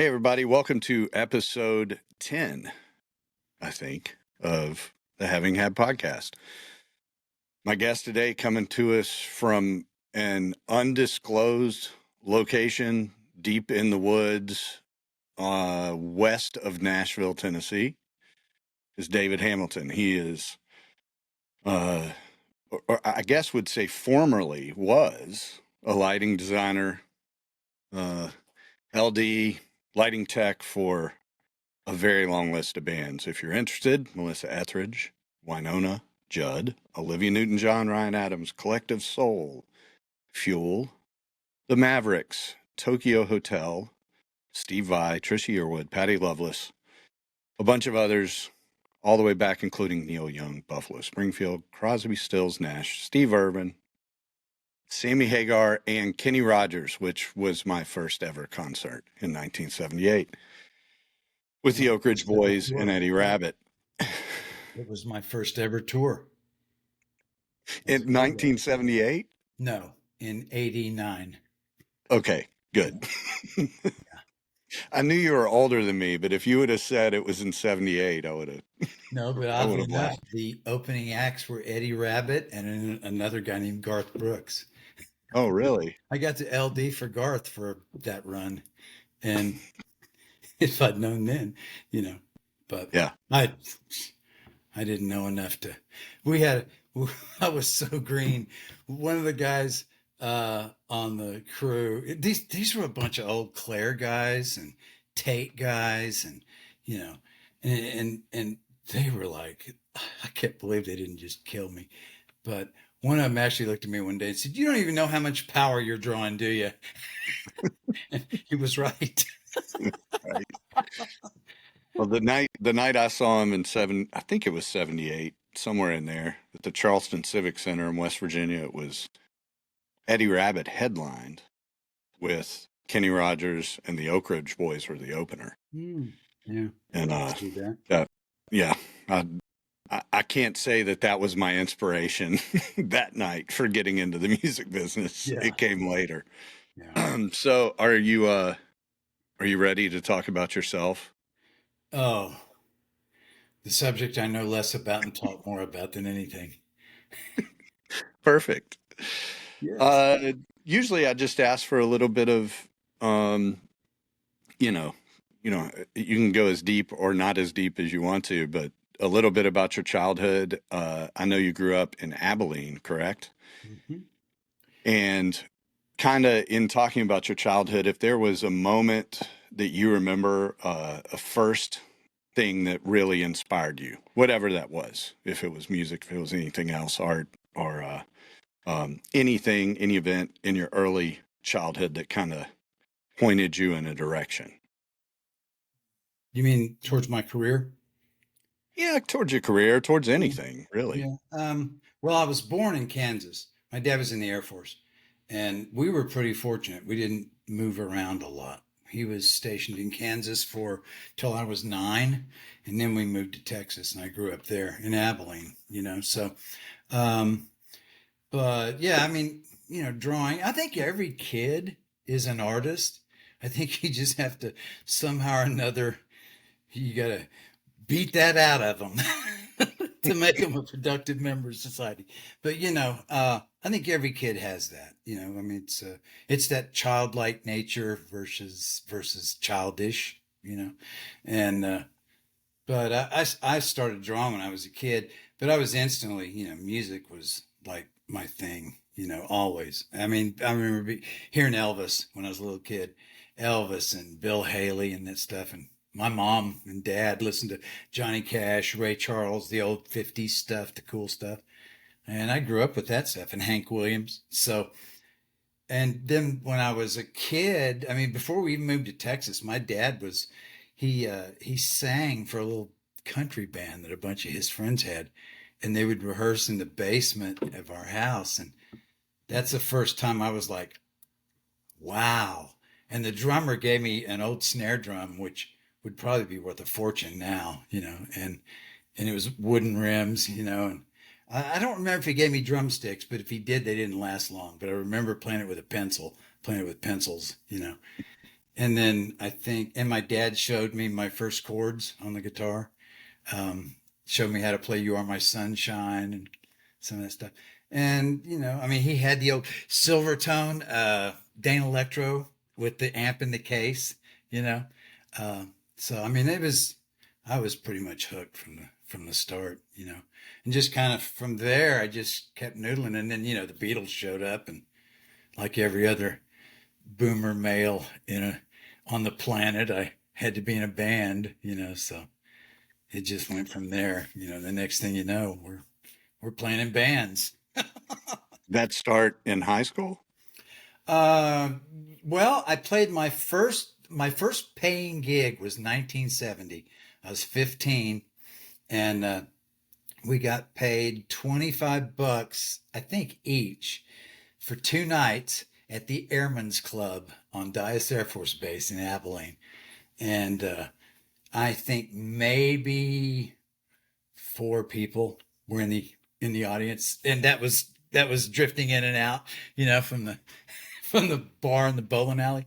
Hey, everybody. Welcome to episode 10, I think, of the Having Had podcast. My guest today coming to us from an undisclosed location deep in the woods west of Nashville, Tennessee, is David Hamilton. He is, or I guess would say formerly was a lighting designer, LD, lighting tech for a very long list of bands. If you're interested, Melissa Etheredge, Wynonna, Judd, Olivia Newton-John, Ryan Adams, Collective Soul, Fuel, the Mavericks, Tokyo Hotel, Steve Vai, Trisha Yearwood-Patty, Loveless, a bunch of others, all the way back, including Neil Young, Buffalo Springfield, Crosby, Stills, Nash, Steve Urban, Sammy Hagar, and Kenny Rogers, which was my first ever concert in 1978. With the Oak Ridge Boys and Eddie Rabbitt. It was my first ever tour. In 1978? No, in 89. Okay, good. Yeah. I knew you were older than me, but if you would have said it was in 78, I would have. No, but oddly enough, the opening acts were Eddie Rabbitt and another guy named Garth Brooks. Oh, really? I got to LD for Garth for that run. And if I'd known then, but yeah, I didn't know enough to. I was so green. One of the guys on the crew, these were a bunch of old Claire guys and Tate guys, and and they were like, I can't believe they didn't just kill me. But one of them actually looked at me one day and said, "You don't even know how much power you're drawing, do you?" And he was right. Right. Well, the night I saw him I think it was 78, somewhere in there, at the Charleston Civic Center in West Virginia, it was Eddie Rabbitt headlined with Kenny Rogers, and the Oak Ridge Boys were the opener. Yeah. And yeah, I can't say that was my inspiration that night for getting into the music business. Yeah. It came later. Yeah. So are you ready to talk about yourself? Oh, the subject I know less about and talk more about than anything. Perfect. Yes. Usually I just ask for a little bit of, you can go as deep or not as deep as you want to, but a little bit about your childhood. I know you grew up in Abilene, correct? Mm-hmm. And kind of in talking about your childhood, if there was a moment that you remember, a first thing that really inspired you, whatever that was, if it was music, if it was anything else, art, or anything, any event in your early childhood that kind of pointed you in a direction. You mean towards my career? Yeah, towards your career, towards anything, really. Yeah. Well, I was born in Kansas. My dad was in the Air Force, and we were pretty fortunate. We didn't move around a lot. He was stationed in Kansas till I was 9, and then we moved to Texas, and I grew up there in Abilene. So, but yeah, I mean, drawing. I think every kid is an artist. I think you just have to somehow or another. You got to beat that out of them to make them a productive member of society. But I think every kid has that. I mean, it's that childlike nature versus childish. And but I started drawing when I was a kid. But I was instantly, music was like my thing. Always. I mean, I remember hearing Elvis when I was a little kid, Elvis and Bill Haley and that stuff, and my mom and dad listened to Johnny Cash, Ray Charles, the old 50s stuff, the cool stuff. And I grew up with that stuff, and Hank Williams. So, and then when I was a kid, I mean, before we even moved to Texas, my dad he sang for a little country band that a bunch of his friends had, and they would rehearse in the basement of our house. And that's the first time I was like, wow. And the drummer gave me an old snare drum, which would probably be worth a fortune now, and it was wooden rims, and I don't remember if he gave me drumsticks, but if he did, they didn't last long. But I remember playing it with pencils, And then and my dad showed me my first chords on the guitar, showed me how to play You Are My Sunshine and some of that stuff. And, I mean, he had the old Silvertone, Dane Electro with the amp in the case, you know. Uh, so, I mean, I was pretty much hooked from the start, and just kind of from there, I just kept noodling. And then, the Beatles showed up, and like every other boomer male on the planet, I had to be in a band, so it just went from there. The next thing you know, we're playing in bands. That start in high school? Uh, well, I played my first paying gig was 1970. I was 15, and we got paid $25, I think, each for 2 nights at the Airman's Club on Dyess Air Force Base in Abilene. And I think maybe four people were in the audience, and that was drifting in and out, from the bar in the bowling alley.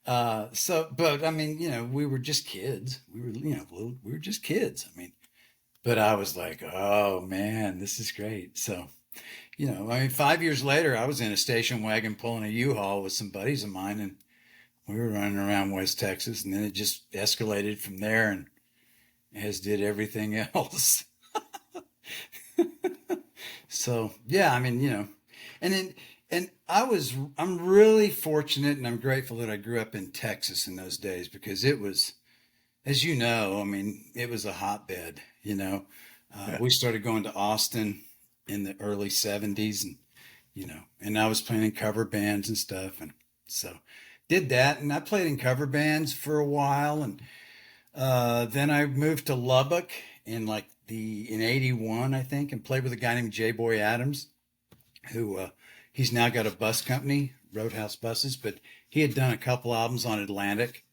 But I mean, we were just kids. We were just kids. I mean, but I was like, oh man, this is great. So, I mean, 5 years later, I was in a station wagon pulling a U-Haul with some buddies of mine, and we were running around West Texas, and then it just escalated from there, and as did everything else. So yeah, I mean, and then I'm really fortunate and I'm grateful that I grew up in Texas in those days because it was, as you know, I mean, it was a hotbed. Yeah. We started going to Austin in the early '70s, and I was playing in cover bands and stuff, and so did that, and I played in cover bands for a while, and then I moved to Lubbock in '81, I think, and played with a guy named J Boy Adams, who he's now got a bus company, Roadhouse Buses, but he had done a couple albums on Atlantic,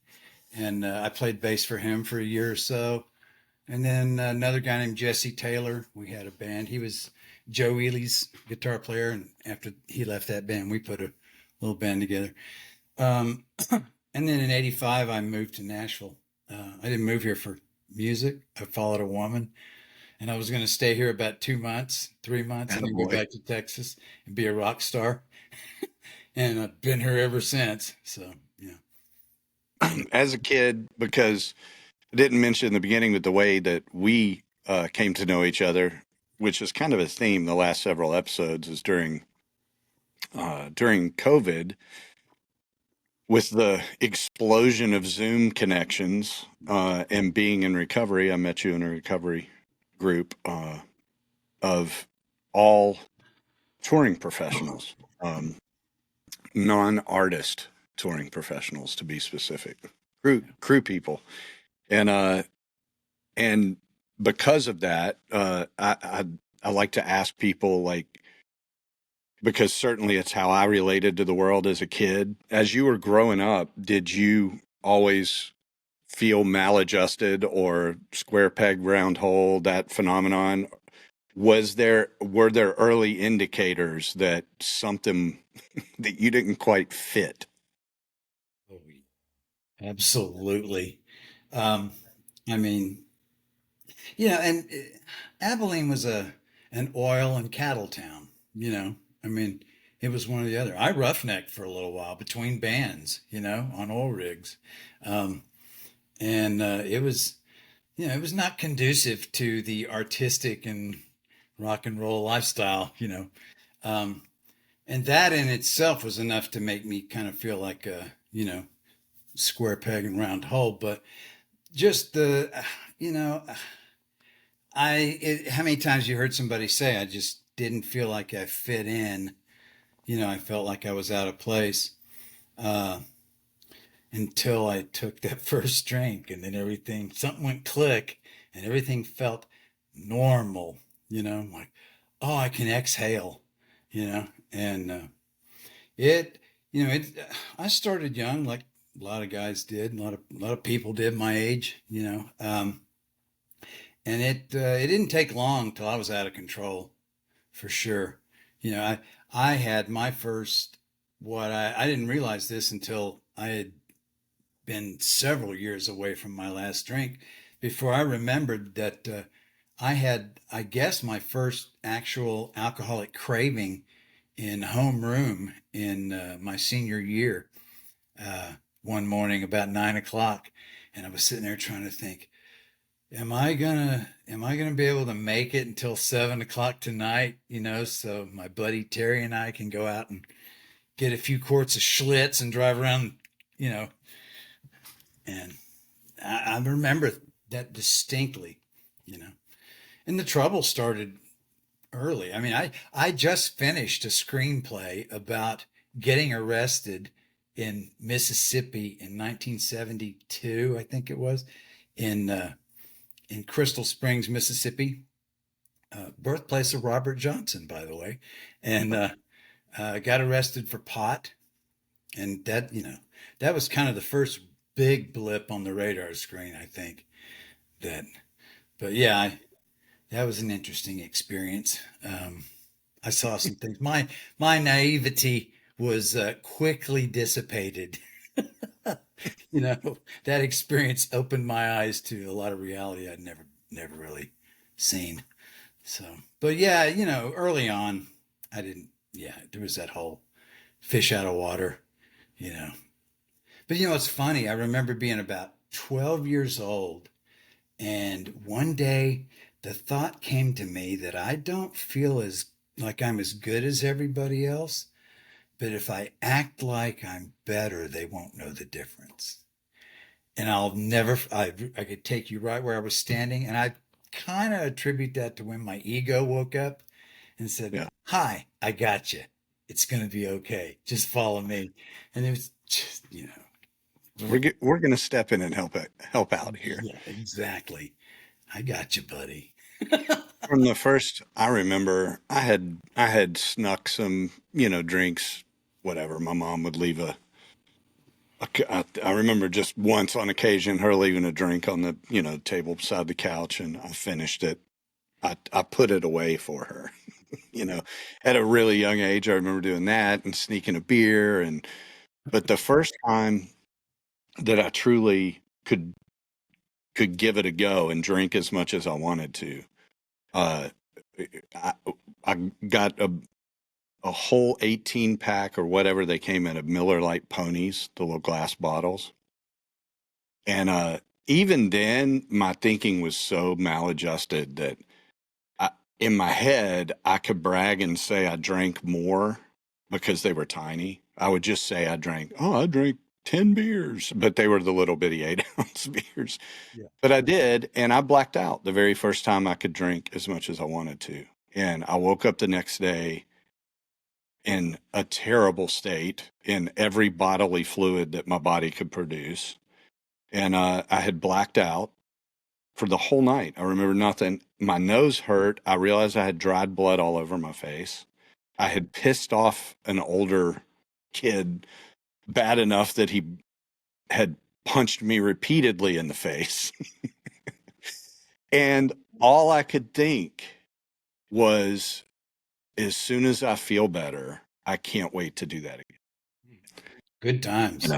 and I played bass for him for a year or so. And then another guy named Jesse Taylor, we had a band. He was Joe Ely's guitar player, and after he left that band, we put a little band together. Um, and then in '85, I moved to Nashville. I didn't move here for music. I followed a woman, and I was going to stay here about 2 months, 3 months, and then go Attaboy. back to Texas and be a rock star. And I've been here ever since. So, yeah. As a kid, because I didn't mention in the beginning, but the way that we came to know each other, which is kind of a theme the last several episodes, is during COVID, with the explosion of Zoom connections and being in recovery. I met you in a recovery group of all touring professionals, non-artist touring professionals, to be specific, crew people, and and because of that, I like to ask people, like, because certainly it's how I related to the world as a kid. As you were growing up, did you always feel maladjusted or square peg round hole, that phenomenon? Were there early indicators that something that you didn't quite fit? Oh, absolutely. Um, I mean, and Abilene was an oil and cattle town. I mean, it was one or the other. I roughnecked for a little while between bands, on oil rigs, um, and it was not conducive to the artistic and rock and roll lifestyle. Um, and that in itself was enough to make me kind of feel like a square peg and round hole. But just you know, how many times you heard somebody say, I just didn't feel like I fit in. I felt like I was out of place uh, until I took that first drink, and then something went click, and everything felt normal. I'm like, oh, I can exhale. And it, I started young, like a lot of guys did, a lot of people did my age. And it didn't take long till I was out of control, for sure. I had my first, what I didn't realize this until I had been several years away from my last drink before I remembered that I had, I guess, my first actual alcoholic craving in homeroom in my senior year. One morning about 9 o'clock, and I was sitting there trying to think, am I gonna be able to make it until 7 o'clock tonight? So my buddy Terry and I can go out and get a few quarts of Schlitz and drive around, you know. And I remember that distinctly, you know. And the trouble started early. I mean, I just finished a screenplay about getting arrested in Mississippi in 1972, I think it was, in Crystal Springs, Mississippi, birthplace of Robert Johnson, by the way, and got arrested for pot, and that was kind of the first big blip on the radar screen, I think. That, but yeah, that was an interesting experience. I saw some things. My naivety was quickly dissipated. That experience opened my eyes to a lot of reality I'd never really seen. So, but yeah, early on, I didn't. Yeah, there was that whole fish out of water, you know. But it's funny. I remember being about 12 years old, and one day the thought came to me that I don't feel as like I'm as good as everybody else, but if I act like I'm better, they won't know the difference. And I could take you right where I was standing. And I kind of attribute that to when my ego woke up and said, Yeah. "Hi, I got you. It's going to be okay. Just follow me." And it was just, We're going to step in and help out here. yeah, exactly. I got you, buddy. From the first, I remember I had snuck some, drinks, whatever. My mom would leave I remember just once on occasion her leaving a drink on the, table beside the couch, and I finished it. I put it away for her, at a really young age. I remember doing that and sneaking a beer. But the first time that I truly could give it a go and drink as much as I wanted to, uh, I got a whole 18 pack or whatever they came in of Miller Lite ponies, the little glass bottles. And even then, my thinking was so maladjusted that in my head, I could brag and say I drank more because they were tiny. I would just say I drank 10 beers, but they were the little bitty 8-ounce beers. Yeah. But I did, and I blacked out the very first time I could drink as much as I wanted to. And I woke up the next day in a terrible state in every bodily fluid that my body could produce. And I had blacked out for the whole night. I remember nothing. My nose hurt. I realized I had dried blood all over my face. I had pissed off an older kid bad enough that he had punched me repeatedly in the face. And all I could think was, as soon as I feel better, I can't wait to do that again. Good times.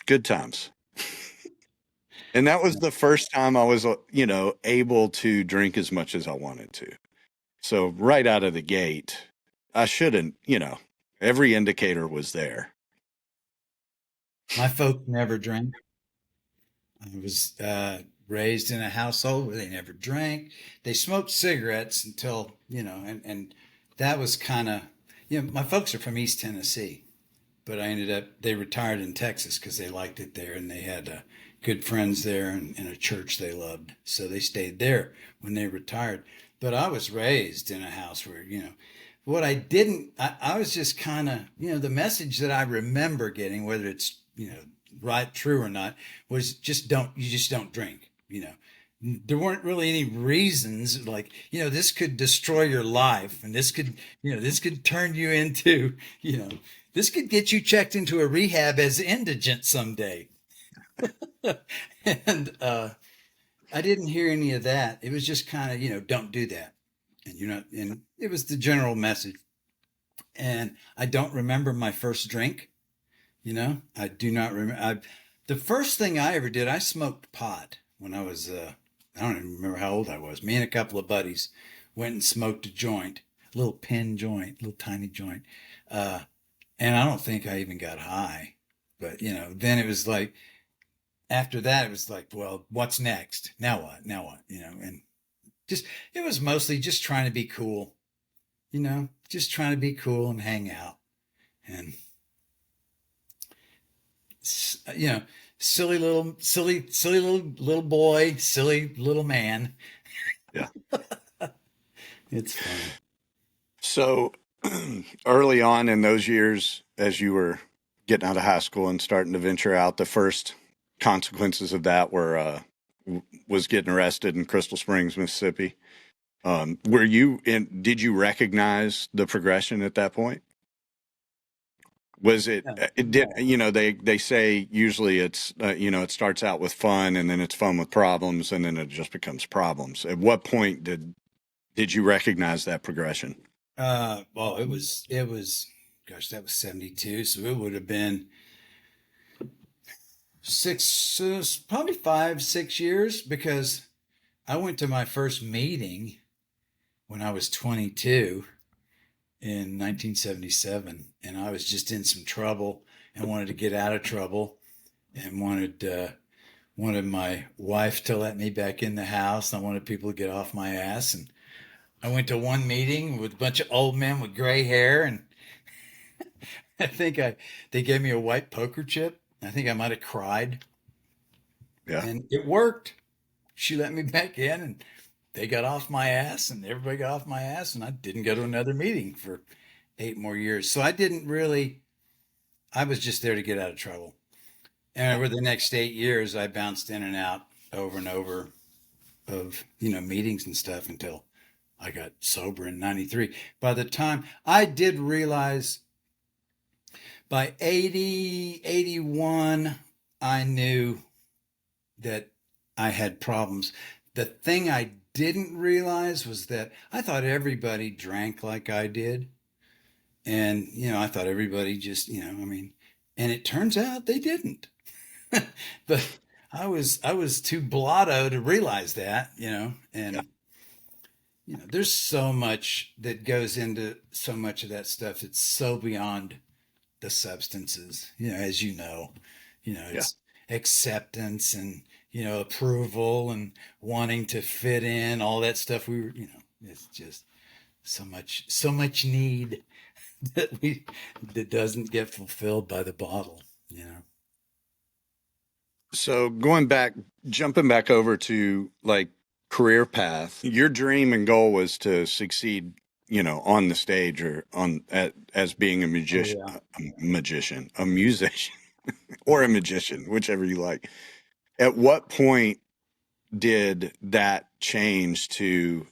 Good times. And that was the first time I was, able to drink as much as I wanted to. So right out of the gate, I shouldn't, every indicator was there. My folks never drank. I was raised in a household where they never drank. They smoked cigarettes until, and that was kind of, my folks are from East Tennessee, but they retired in Texas because they liked it there, and they had good friends there and a church they loved. So they stayed there when they retired. But I was raised in a house where, what I was just kind of, the message that I remember getting, whether it's, right, true or not, was just don't drink. There weren't really any reasons like, this could destroy your life, and this could turn you into, this could get you checked into a rehab as indigent someday. And I didn't hear any of that. It was just kind of, don't do that. And it was the general message. And I don't remember my first drink. I do not remember. The first thing I ever did, I smoked pot when I was, I don't even remember how old I was. Me and a couple of buddies went and smoked a joint, a little pen joint, little tiny joint. Uh, and I don't think I even got high. But, then it was like, after that, it was like, well, what's next? Now what? Now what? And just, it was mostly just trying to be cool, just trying to be cool and hang out. And, you know, silly little boy, silly little man. Yeah. It's funny. So early on in those years, as you were getting out of high school and starting to venture out, the first consequences of that were was getting arrested in Crystal Springs, Mississippi. Did you recognize the progression at that point? Was it, Yeah. it did, they say usually it's, it starts out with fun and then it's fun with problems and then it just becomes problems. At what point did you recognize that progression? Well, gosh, that was 72. So it would have been probably 5, 6 years, because I went to my first meeting when I was 22 in 1977, and I was just in some trouble and wanted to get out of trouble, and wanted my wife to let me back in the house. I wanted people to get off my ass, and I went to one meeting with a bunch of old men with gray hair, and they gave me a white poker chip. I think I might have cried, Yeah. and it worked. She let me back in, and they got off my ass, and everybody got off my ass, and I didn't go to another meeting for 8 more years. So I was just there to get out of trouble. And over the next 8 years, I bounced in and out over and over of, meetings and stuff until I got sober in 93. By the time I did realize, by 80, 81, I knew that I had problems. The thing I didn't realize was that I thought everybody drank like I did. And, I thought everybody just, and it turns out they didn't. But I was too blotto to realize that, Yeah. and there's so much that goes into so much of that stuff. It's so beyond the substances, as Yeah. it's acceptance and, approval and wanting to fit in, all that stuff. It's just so much need that doesn't get fulfilled by the bottle. So jumping back over to like career path, your dream and goal was to succeed, on the stage or as being a Oh magician, yeah. a musician, or a magician, whichever you like. At what point did that change to,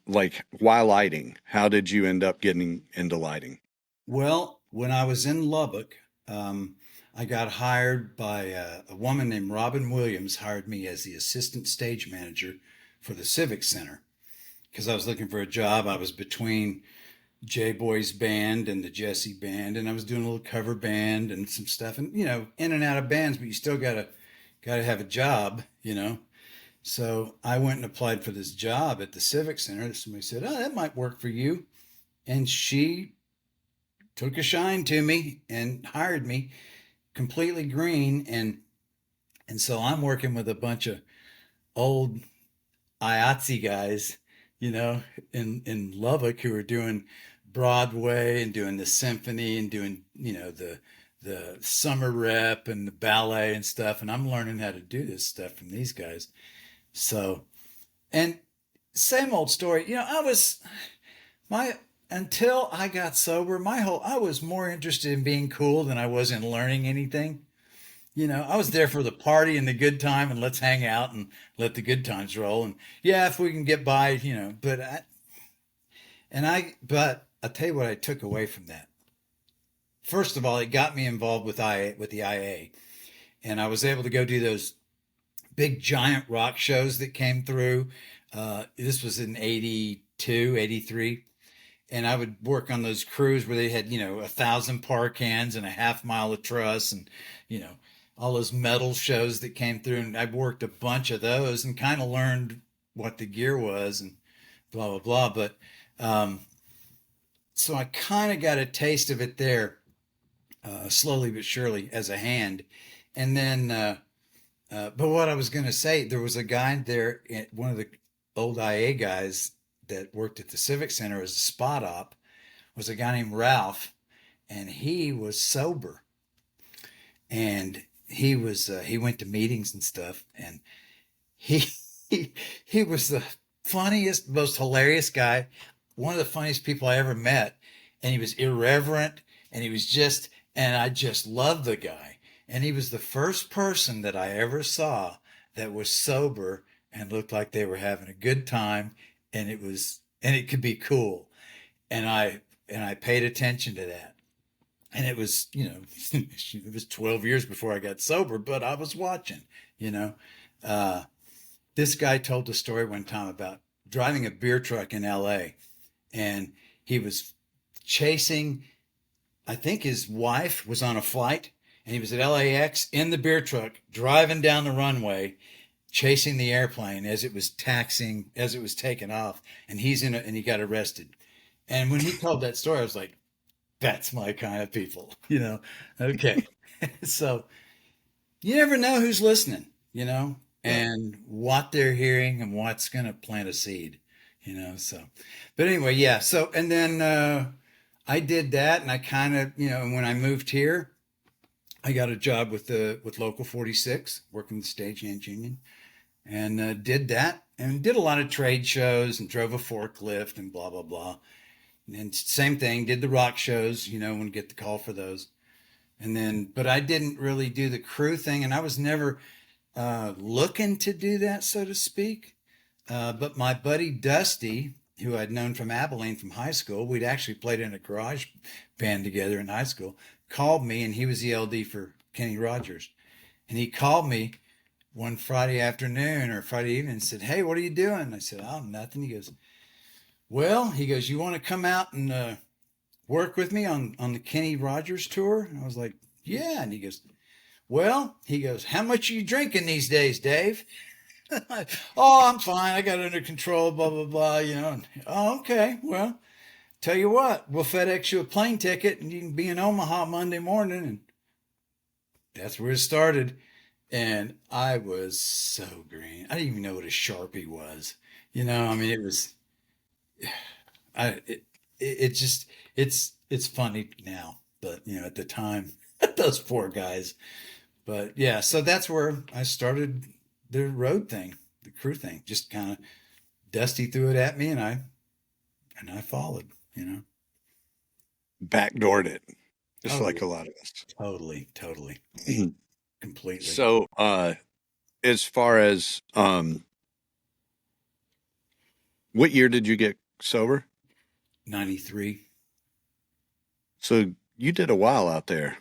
like, why lighting? How did you end up getting into lighting? Well, when I was in Lubbock, I got hired by a woman named Robin Williams. Hired me as the assistant stage manager for the Civic Center because I was looking for a job. I was between J Boy's band and the Jesse band, and I was doing a little cover band and some stuff, and in and out of bands, but you still gotta have a job. So I went and applied for this job at the Civic Center. Somebody said, "Oh, that might work for you," and she took a shine to me and hired me completely green, and so I'm working with a bunch of old IATSE guys, in Lubbock, who are doing Broadway and doing the symphony and doing, the summer rep and the ballet and stuff. And I'm learning how to do this stuff from these guys. So, and same old story, my, until I got sober, I was more interested in being cool than I was in learning anything. I was there for the party and the good time, and let's hang out and let the good times roll. And yeah, if we can get by, but I'll tell you what I took away from that. First of all, it got me involved with the IA, and I was able to go do those big giant rock shows that came through. This was in 82, 83. And I would work on those crews where they had, 1,000 par cans and a half mile of truss, and, you know, all those metal shows that came through, and I worked a bunch of those and kind of learned what the gear was and blah blah blah. But so I kind of got a taste of it there, slowly but surely as a hand, and then. But what I was going to say, there was a guy there, one of the old IA guys that worked at the Civic Center as a spot op, was a guy named Ralph, and he was sober, and he went to meetings and stuff, and he he was the funniest, most hilarious guy, one of the funniest people I ever met, and he was irreverent, and he was just, and I just loved the guy, and he was the first person that I ever saw that was sober and looked like they were having a good time, and it could be cool, and I paid attention to that. And it was, it was 12 years before I got sober, but I was watching, you know. This guy told a story one time about driving a beer truck in LA, and he was chasing, I think his wife was on a flight, and he was at LAX in the beer truck driving down the runway, chasing the airplane as it was taking off, and and he got arrested. And when he told that story, I was like, that's my kind of people, Okay. So you never know who's listening, and what they're hearing and what's going to plant a seed, so, but anyway, yeah. So, and then, I did that, and I kind of, when I moved here, I got a job with Local 46, working the Stagehand Union, and did that, and did a lot of trade shows, and drove a forklift, and blah blah blah. And same thing, did the rock shows, when you get the call for those, and then, but I didn't really do the crew thing, and I was never looking to do that, so to speak. But my buddy Dusty, who I'd known from Abilene from high school, we'd actually played in a garage band together in high school, called me, and he was the LD for Kenny Rogers. And he called me one Friday afternoon or Friday evening and said, "Hey, what are you doing?" I said, "Oh, nothing." He goes, "You want to come out and work with me on the Kenny Rogers tour?" And I was like, "Yeah." And he goes, "How much are you drinking these days, Dave?" "Oh, I'm fine. I got it under control, blah, blah, blah, "Oh, okay. Well, tell you what, we'll FedEx you a plane ticket and you can be in Omaha Monday morning." And that's where it started. And I was so green. I didn't even know what a Sharpie was. It was, it's funny now, but at the time, those poor guys. But yeah, so that's where I started the road thing, the crew thing. Just kind of Dusty threw it at me, and I followed. Backdoored it, just Oh like yeah, a lot of us. totally, completely. So, as far as what year did you get sober? 93. So you did a while out there.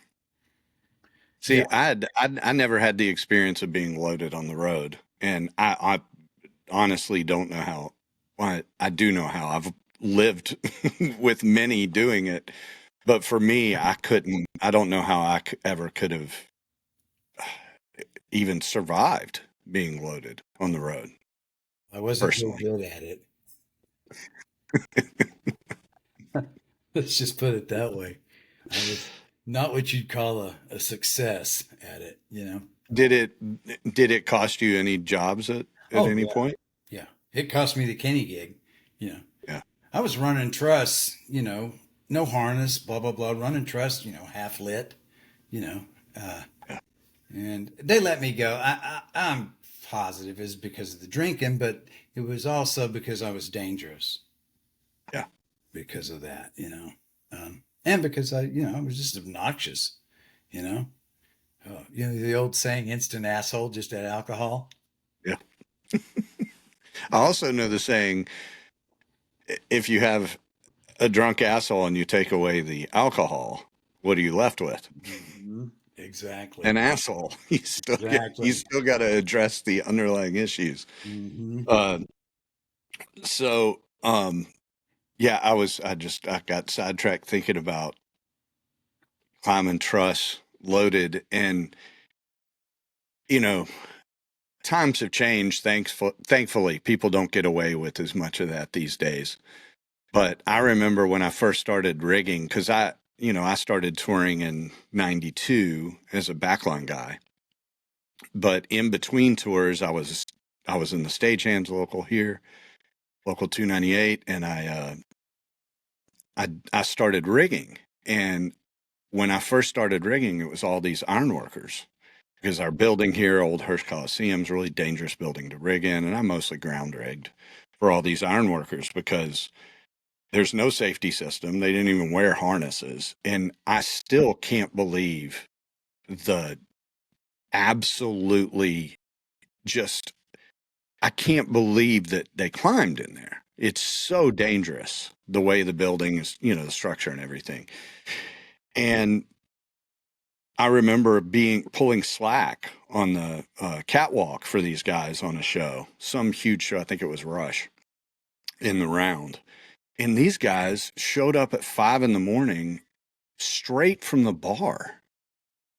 See, Yeah. I never had the experience of being loaded on the road, and I honestly don't know how. Well, I do know how. I've lived with many doing it, but for me, I couldn't. I don't know how ever could have even survived being loaded on the road. I wasn't very Personally, good at it. Let's just put it that way. I was not what you'd call a success at it. did it cost you any jobs at Oh any yeah, point? yeah. It cost me the Kenny gig. You know, Yeah. I was running truss. No harness, blah blah blah. Running truss. Half lit. You know, uh, Yeah. and they let me go. I'm positive it's because of the drinking, but it was also because I was dangerous. Yeah. Because of that, and because I was just obnoxious. You know, the old saying, "Instant asshole, just add alcohol." Yeah. I also know the saying, if you have a drunk asshole and you take away the alcohol, what are you left with? Mhm. Exactly. An asshole. You Exactly. still got to address the underlying issues. Hmm. Uh, so, yeah, I got sidetracked thinking about climbing truss loaded, and you know, times have changed. Thankfully, people don't get away with as much of that these days. But I remember when I first started rigging, because I started touring in '92 as a backline guy. But in between tours, I was in the stagehands local here, local 298, and I started rigging. And when I first started rigging, it was all these ironworkers, because our building here, Old Hearst Coliseum, is a really dangerous building to rig in, and I mostly ground rigged for all these ironworkers because there's no safety system. They didn't even wear harnesses, and I still can't believe the absolutely just. I can't believe that they climbed in there. It's so dangerous the way the building is, the structure and everything. And I remember pulling slack on the catwalk for these guys on a show, some huge show. I think it was Rush in the round. And these guys showed up at 5 a.m. straight from the bar.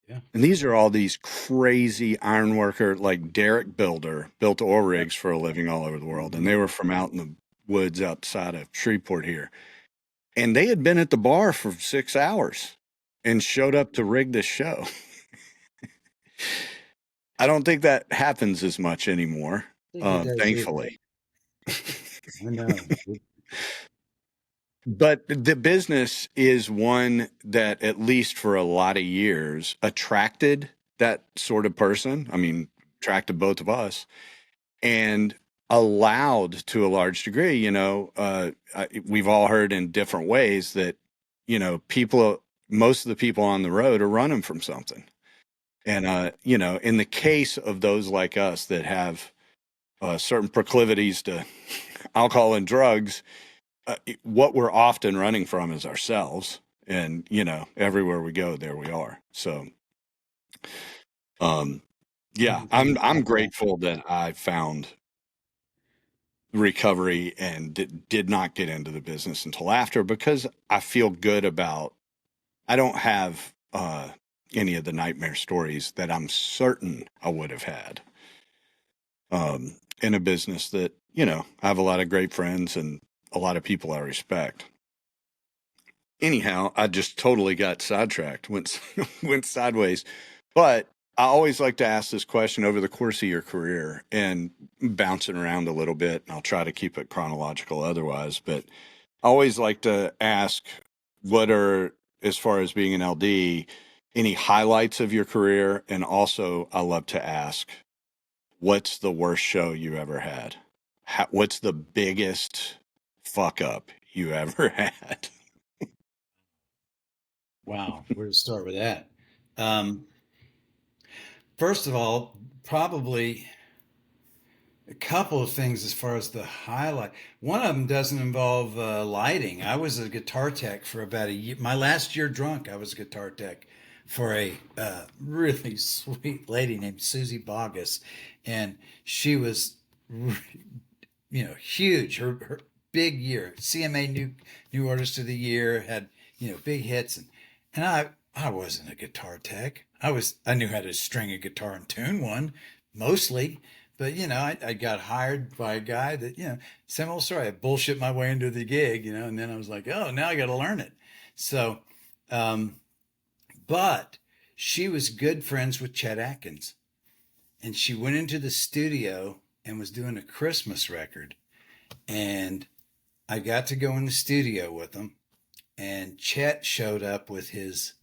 Yeah. And these are all these crazy ironworker, like Derek Builder, built oil rigs for a living all over the world. And they were from out in the woods outside of Shreveport here. And they had been at the bar for 6 hours and showed up to rig this show. I don't think that happens as much anymore, thankfully. I know. But the business is one that, at least for a lot of years, attracted that sort of person. I mean, attracted both of us, and allowed, to a large degree, we've all heard in different ways that, most of the people on the road are running from something. And, in the case of those like us that have certain proclivities to alcohol and drugs, what we're often running from is ourselves. And, everywhere we go, there we are. So, yeah, I'm grateful that I found recovery and did not get into the business until after, because I feel good about, I don't have any of the nightmare stories that I'm certain I would have had in a business that, I have a lot of great friends and a lot of people I respect. Anyhow, I just totally got sidetracked, went sideways. But I always like to ask this question over the course of your career, and bouncing around a little bit, and I'll try to keep it chronological otherwise. But I always like to ask, what are, as far as being an LD, any highlights of your career? And also, I love to ask, what's the worst show you ever had? What's the biggest fuck up you ever had? Wow. Where to start with that? Um, First of all, probably a couple of things as far as the highlight. One of them doesn't involve lighting. I was a guitar tech for about a year. My last year drunk, I was a guitar tech for a really sweet lady named Susie Bogus, and she was, huge. Her big year, CMA new artist of the year, had big hits, and I wasn't a guitar tech. I knew how to string a guitar and tune one mostly, but I got hired by a guy that same old story. I bullshit my way into the gig, and then I was like, oh, now I got to learn it. So, um, but she was good friends with Chet Atkins, and she went into the studio and was doing a Christmas record, and I got to go in the studio with him, and Chet showed up with his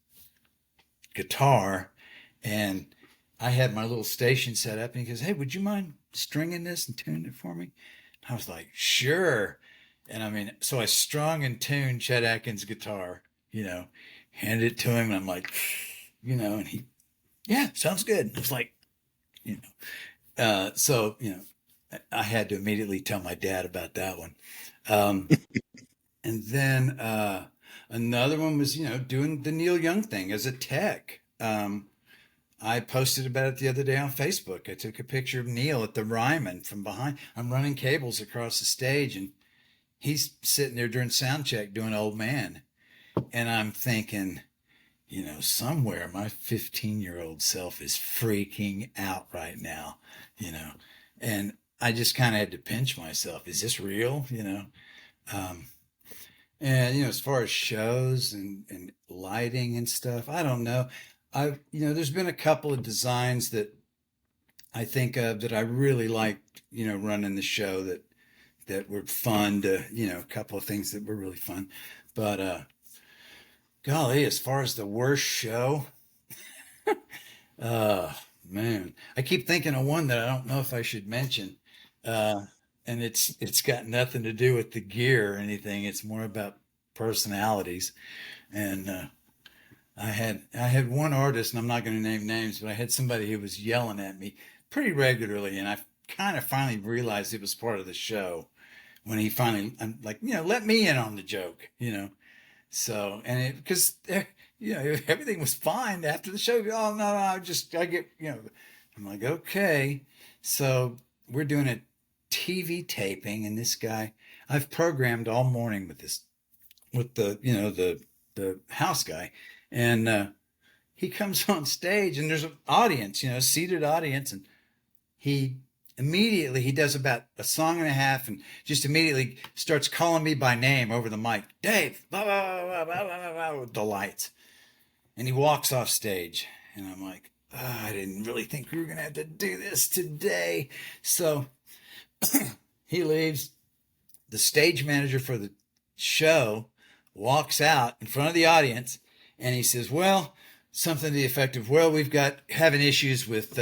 guitar, and I had my little station set up, and he goes, "Hey, would you mind stringing this and tuning it for me?" And I was like, "Sure." And I mean, so I strung and tuned Chet Atkins' guitar, handed it to him, and I'm like, and he, yeah, sounds good. And I was like, so I had to immediately tell my dad about that one. Um, and then another one was, doing the Neil Young thing as a tech. I posted about it the other day on Facebook. I took a picture of Neil at the Ryman from behind. I'm running cables across the stage, and he's sitting there during sound check doing Old Man. And I'm thinking, somewhere my 15-year-old self is freaking out right now, and I just kind of had to pinch myself. Is this real? Um, and, as far as shows and lighting and stuff, I don't know. There's been a couple of designs that I think of that I really liked, running the show that were fun to, a couple of things that were really fun. But, golly, as far as the worst show, uh, man, I keep thinking of one that I don't know if I should mention. Uh, and it's got nothing to do with the gear or anything. It's more about personalities. And I had one artist, and I'm not going to name names, but I had somebody who was yelling at me pretty regularly, and I kind of finally realized it was part of the show when he finally, I'm like, let me in on the joke. So, and it, because, everything was fine after the show. Oh, no, I get, I'm like, okay. So we're doing a TV taping, and this guy, I've programmed all morning with the house guy. And, he comes on stage and there's an audience, seated audience. And he does about a song and a half and just immediately starts calling me by name over the mic. Dave, blah, blah, blah, blah, blah, blah, with the lights. And he walks off stage, and I'm like, I didn't really think we were going to have to do this today. So he leaves. The stage manager for the show walks out in front of the audience, and he says, well, something to the effect of, well, we've got having issues with,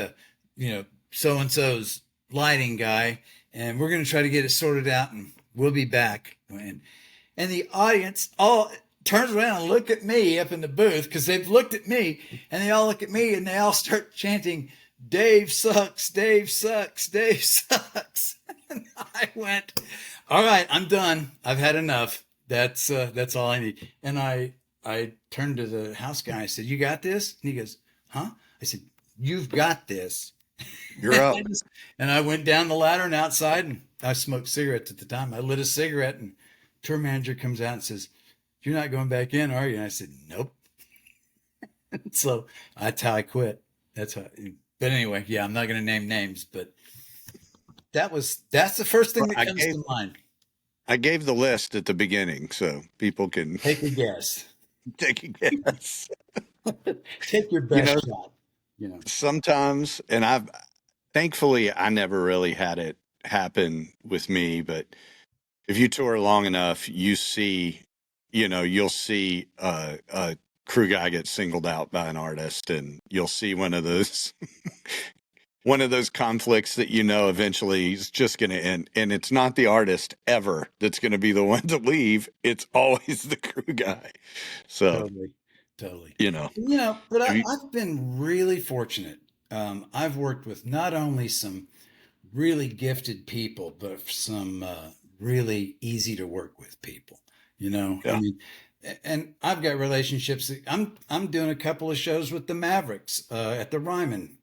so-and-so's lighting guy, and we're going to try to get it sorted out, and we'll be back. And the audience all turns around and look at me up in the booth, because they've looked at me, and they all look at me, and they all start chanting, Dave sucks, Dave sucks, Dave sucks. And I went, all right, I'm done. I've had enough. That's all I need. And I turned to the house guy. I said, you got this? And he goes, huh? I said, you've got this. You're up. And I went down the ladder and outside, and I smoked cigarettes at the time. I lit a cigarette, and tour manager comes out and says, you're not going back in, are you? And I said, nope. So that's how I quit. But anyway, yeah, I'm not going to name names, but that's the first thing that comes to mind. I gave the list at the beginning so people can take a guess. Take a guess. Take your best shot. Sometimes, and thankfully I never really had it happen with me, but if you tour long enough, you'll see a crew guy get singled out by an artist, and you'll see one of those conflicts that eventually is just going to end. And it's not the artist ever that's going to be the one to leave. It's always the crew guy. So totally. But I've been really fortunate. I've worked with not only some really gifted people, but some really easy to work with people. Yeah. I mean, and I've got relationships. I'm doing a couple of shows with the Mavericks at the Ryman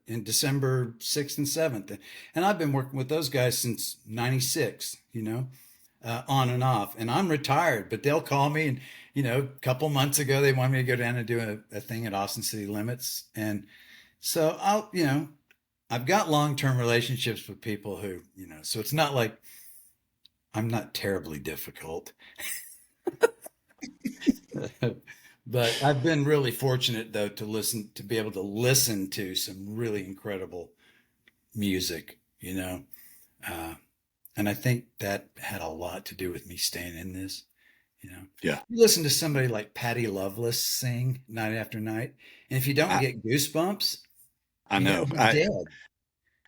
in December 6th and 7th. And I've been working with those guys since 96, on and off. And I'm retired, but they'll call me. And, a couple months ago, they wanted me to go down and do a thing at Austin City Limits. And so I've got long-term relationships with people who, so it's not like I'm not terribly difficult. But I've been really fortunate, though, to be able to listen to some really incredible music, and I think that had a lot to do with me staying in this, Yeah. You listen to somebody like Patty Loveless sing night after night, and if you don't get goosebumps, I know. you're dead.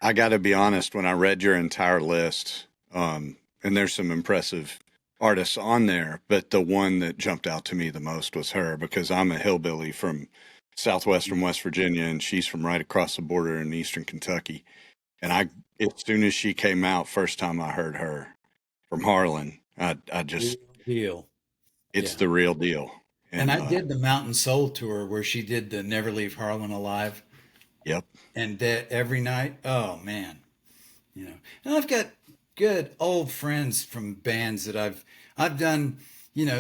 I got to be honest, when I read your entire list, and there's some impressive artists on there, but the one that jumped out to me the most was her, because I'm a hillbilly from southwestern West Virginia, and she's from right across the border in eastern Kentucky. And as soon as she came out, first time I heard her from Harlan, I just deal. It's the real deal. And I did the Mountain Soul tour where she did the Never Leave Harlan Alive. Yep. And every night, oh man, and I've got good old friends from bands that I've done,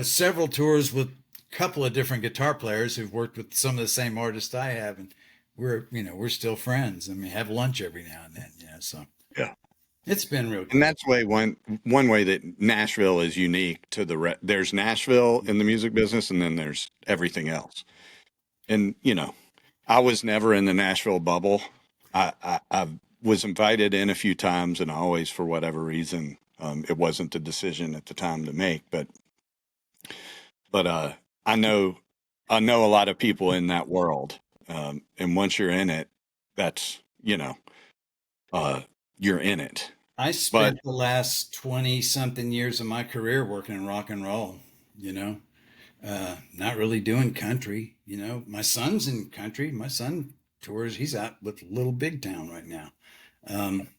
several tours with couple of different guitar players who've worked with some of the same artists I have, and we're still friends. I mean, have lunch every now and then, so Yeah. it's been real good. And that's one way that Nashville is unique to there's Nashville in the music business, and then there's everything else. And, I was never in the Nashville bubble. I was invited in a few times, and always, for whatever reason, it wasn't the decision at the time to make. But I know a lot of people in that world, and once you're in it, that's you're in it. I spent the last 20 something years of my career working in rock and roll. Not really doing country. My son's in country. My son tours. He's out with Little Big Town right now.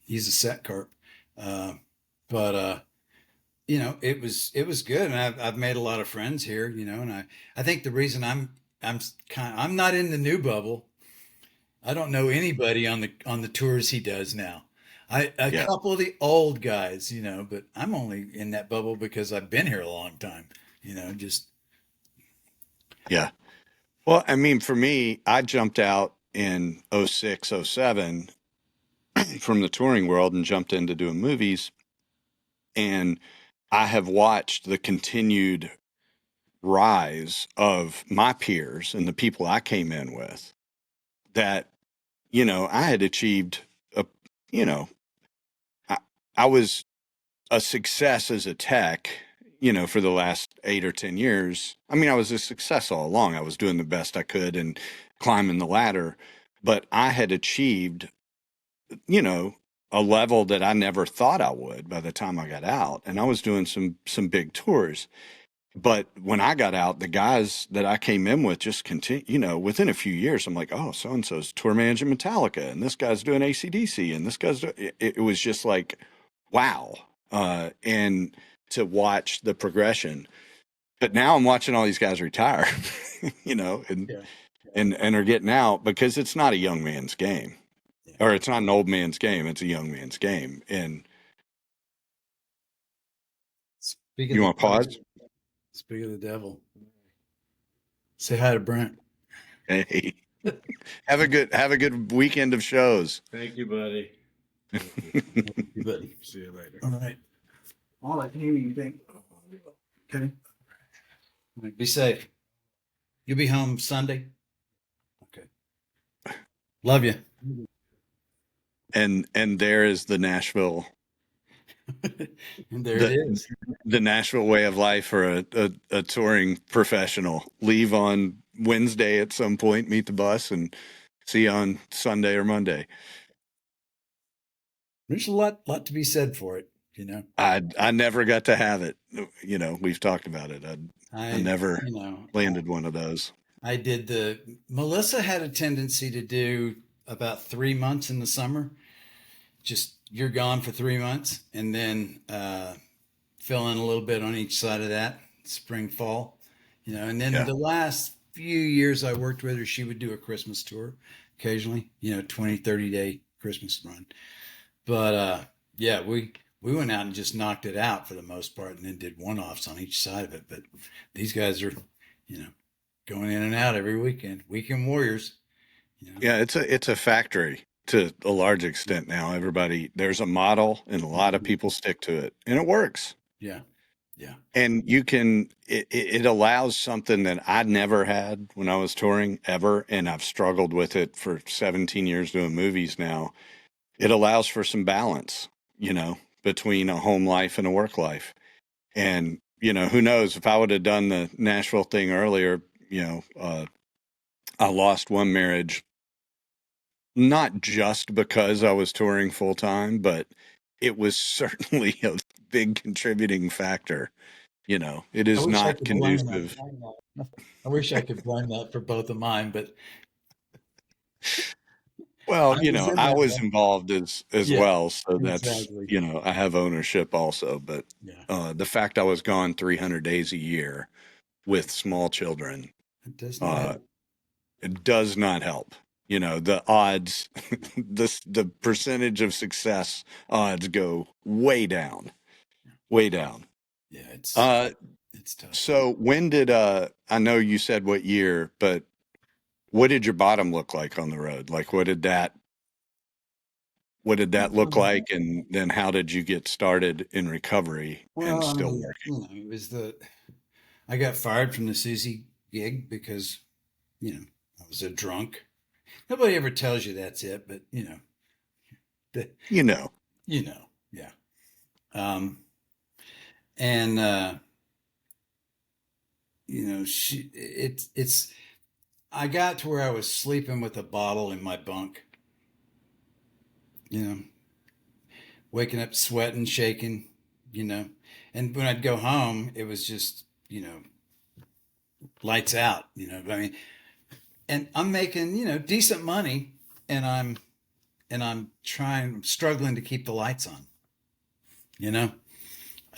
He's a set carp. But it was good. And I've made a lot of friends here, and I think the reason I'm not in the new bubble. I don't know anybody on the tours he does now. A couple of the old guys, but I'm only in that bubble because I've been here a long time, just. Yeah. Well, I mean, for me, I jumped out in 06, 07 from the touring world and jumped into doing movies. And I have watched the continued rise of my peers and the people I came in with that, I had achieved I was a success as a tech, for the last 8 or 10 years. I mean, I was a success all along. I was doing the best I could and climbing the ladder, but I had achieved, a level that I never thought I would by the time I got out. And I was doing some big tours. But when I got out, the guys that I came in with just continue, within a few years, I'm like, oh, so-and-so's tour managing Metallica, and this guy's doing AC/DC, and this guy's doing, it was just like, wow. And to watch the progression. But now I'm watching all these guys retire, and are getting out, because it's not a young man's game, or it's not an old man's game. It's a young man's game. And you want to pause? Speak of the devil. Say hi to Brent. Hey, have a good weekend of shows. Thank you, buddy. Thank you, buddy. See you later. All right. All I can hear you think. Okay. All right, be safe. You'll be home Sunday. Okay. Love you. And there is the Nashville. And there it is. The Nashville way of life for a touring professional. Leave on Wednesday at some point, meet the bus, and see you on Sunday or Monday. There's a lot to be said for it, I never got to have it. We've talked about it. I never landed one of those. I did Melissa had a tendency to do about 3 months in the summer. Just you're gone for 3 months, and then fill in a little bit on each side of that, spring, fall, and then the last few years I worked with her, she would do a Christmas tour occasionally, 20, 30-day Christmas run. But we went out and just knocked it out for the most part, and then did one-offs on each side of it. But these guys are, going in and out every weekend warriors. Yeah, it's a factory to a large extent now. There's a model, and a lot of people stick to it, and it works. Yeah. And it allows something that I never had when I was touring ever, and I've struggled with it for 17 years doing movies now. It allows for some balance, between a home life and a work life. And, who knows, if I would have done the Nashville thing earlier, I lost one marriage, not just because I was touring full time, but it was certainly a big contributing factor. It is not conducive. I wish I could blame that for both of mine, but. Well, I was involved as well. So exactly. That's, I have ownership also. But the fact I was gone 300 days a year with small children, it does not help. The odds, the percentage of success odds go way down, way down. Yeah, It's tough. So when did I know you said what year, but what did your bottom look like on the road? Like what did that look like, and then how did you get started in recovery and Well, I still mean, working? it was I got fired from the Susie gig because, I was a drunk. Nobody ever tells you that's it, but the, You know. yeah. Um, and it's I got to where I was sleeping with a bottle in my bunk, you know, waking up sweating, shaking, you know. And when I'd go home, it was just, lights out, I mean, and I'm making, decent money, and I'm struggling to keep the lights on, you know.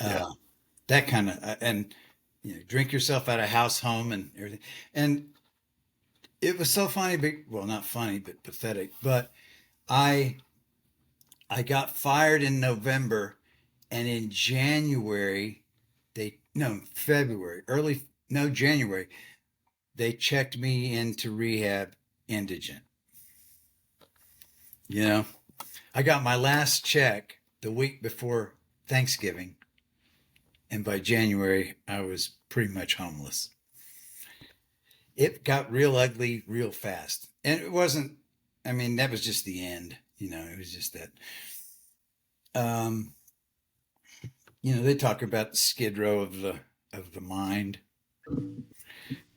Yeah. Uh that kind of and drink yourself out of house home and everything. And it was so funny, but well, not funny, but pathetic. But I I got fired in November, and in January, February, early, no, January, they checked me into rehab indigent. You know, I got my last check the week before Thanksgiving, and by January, I was pretty much homeless. It got real ugly real fast. And it wasn't, I mean, that was just the end. It was just that. Um, they talk about the skid row of the mind,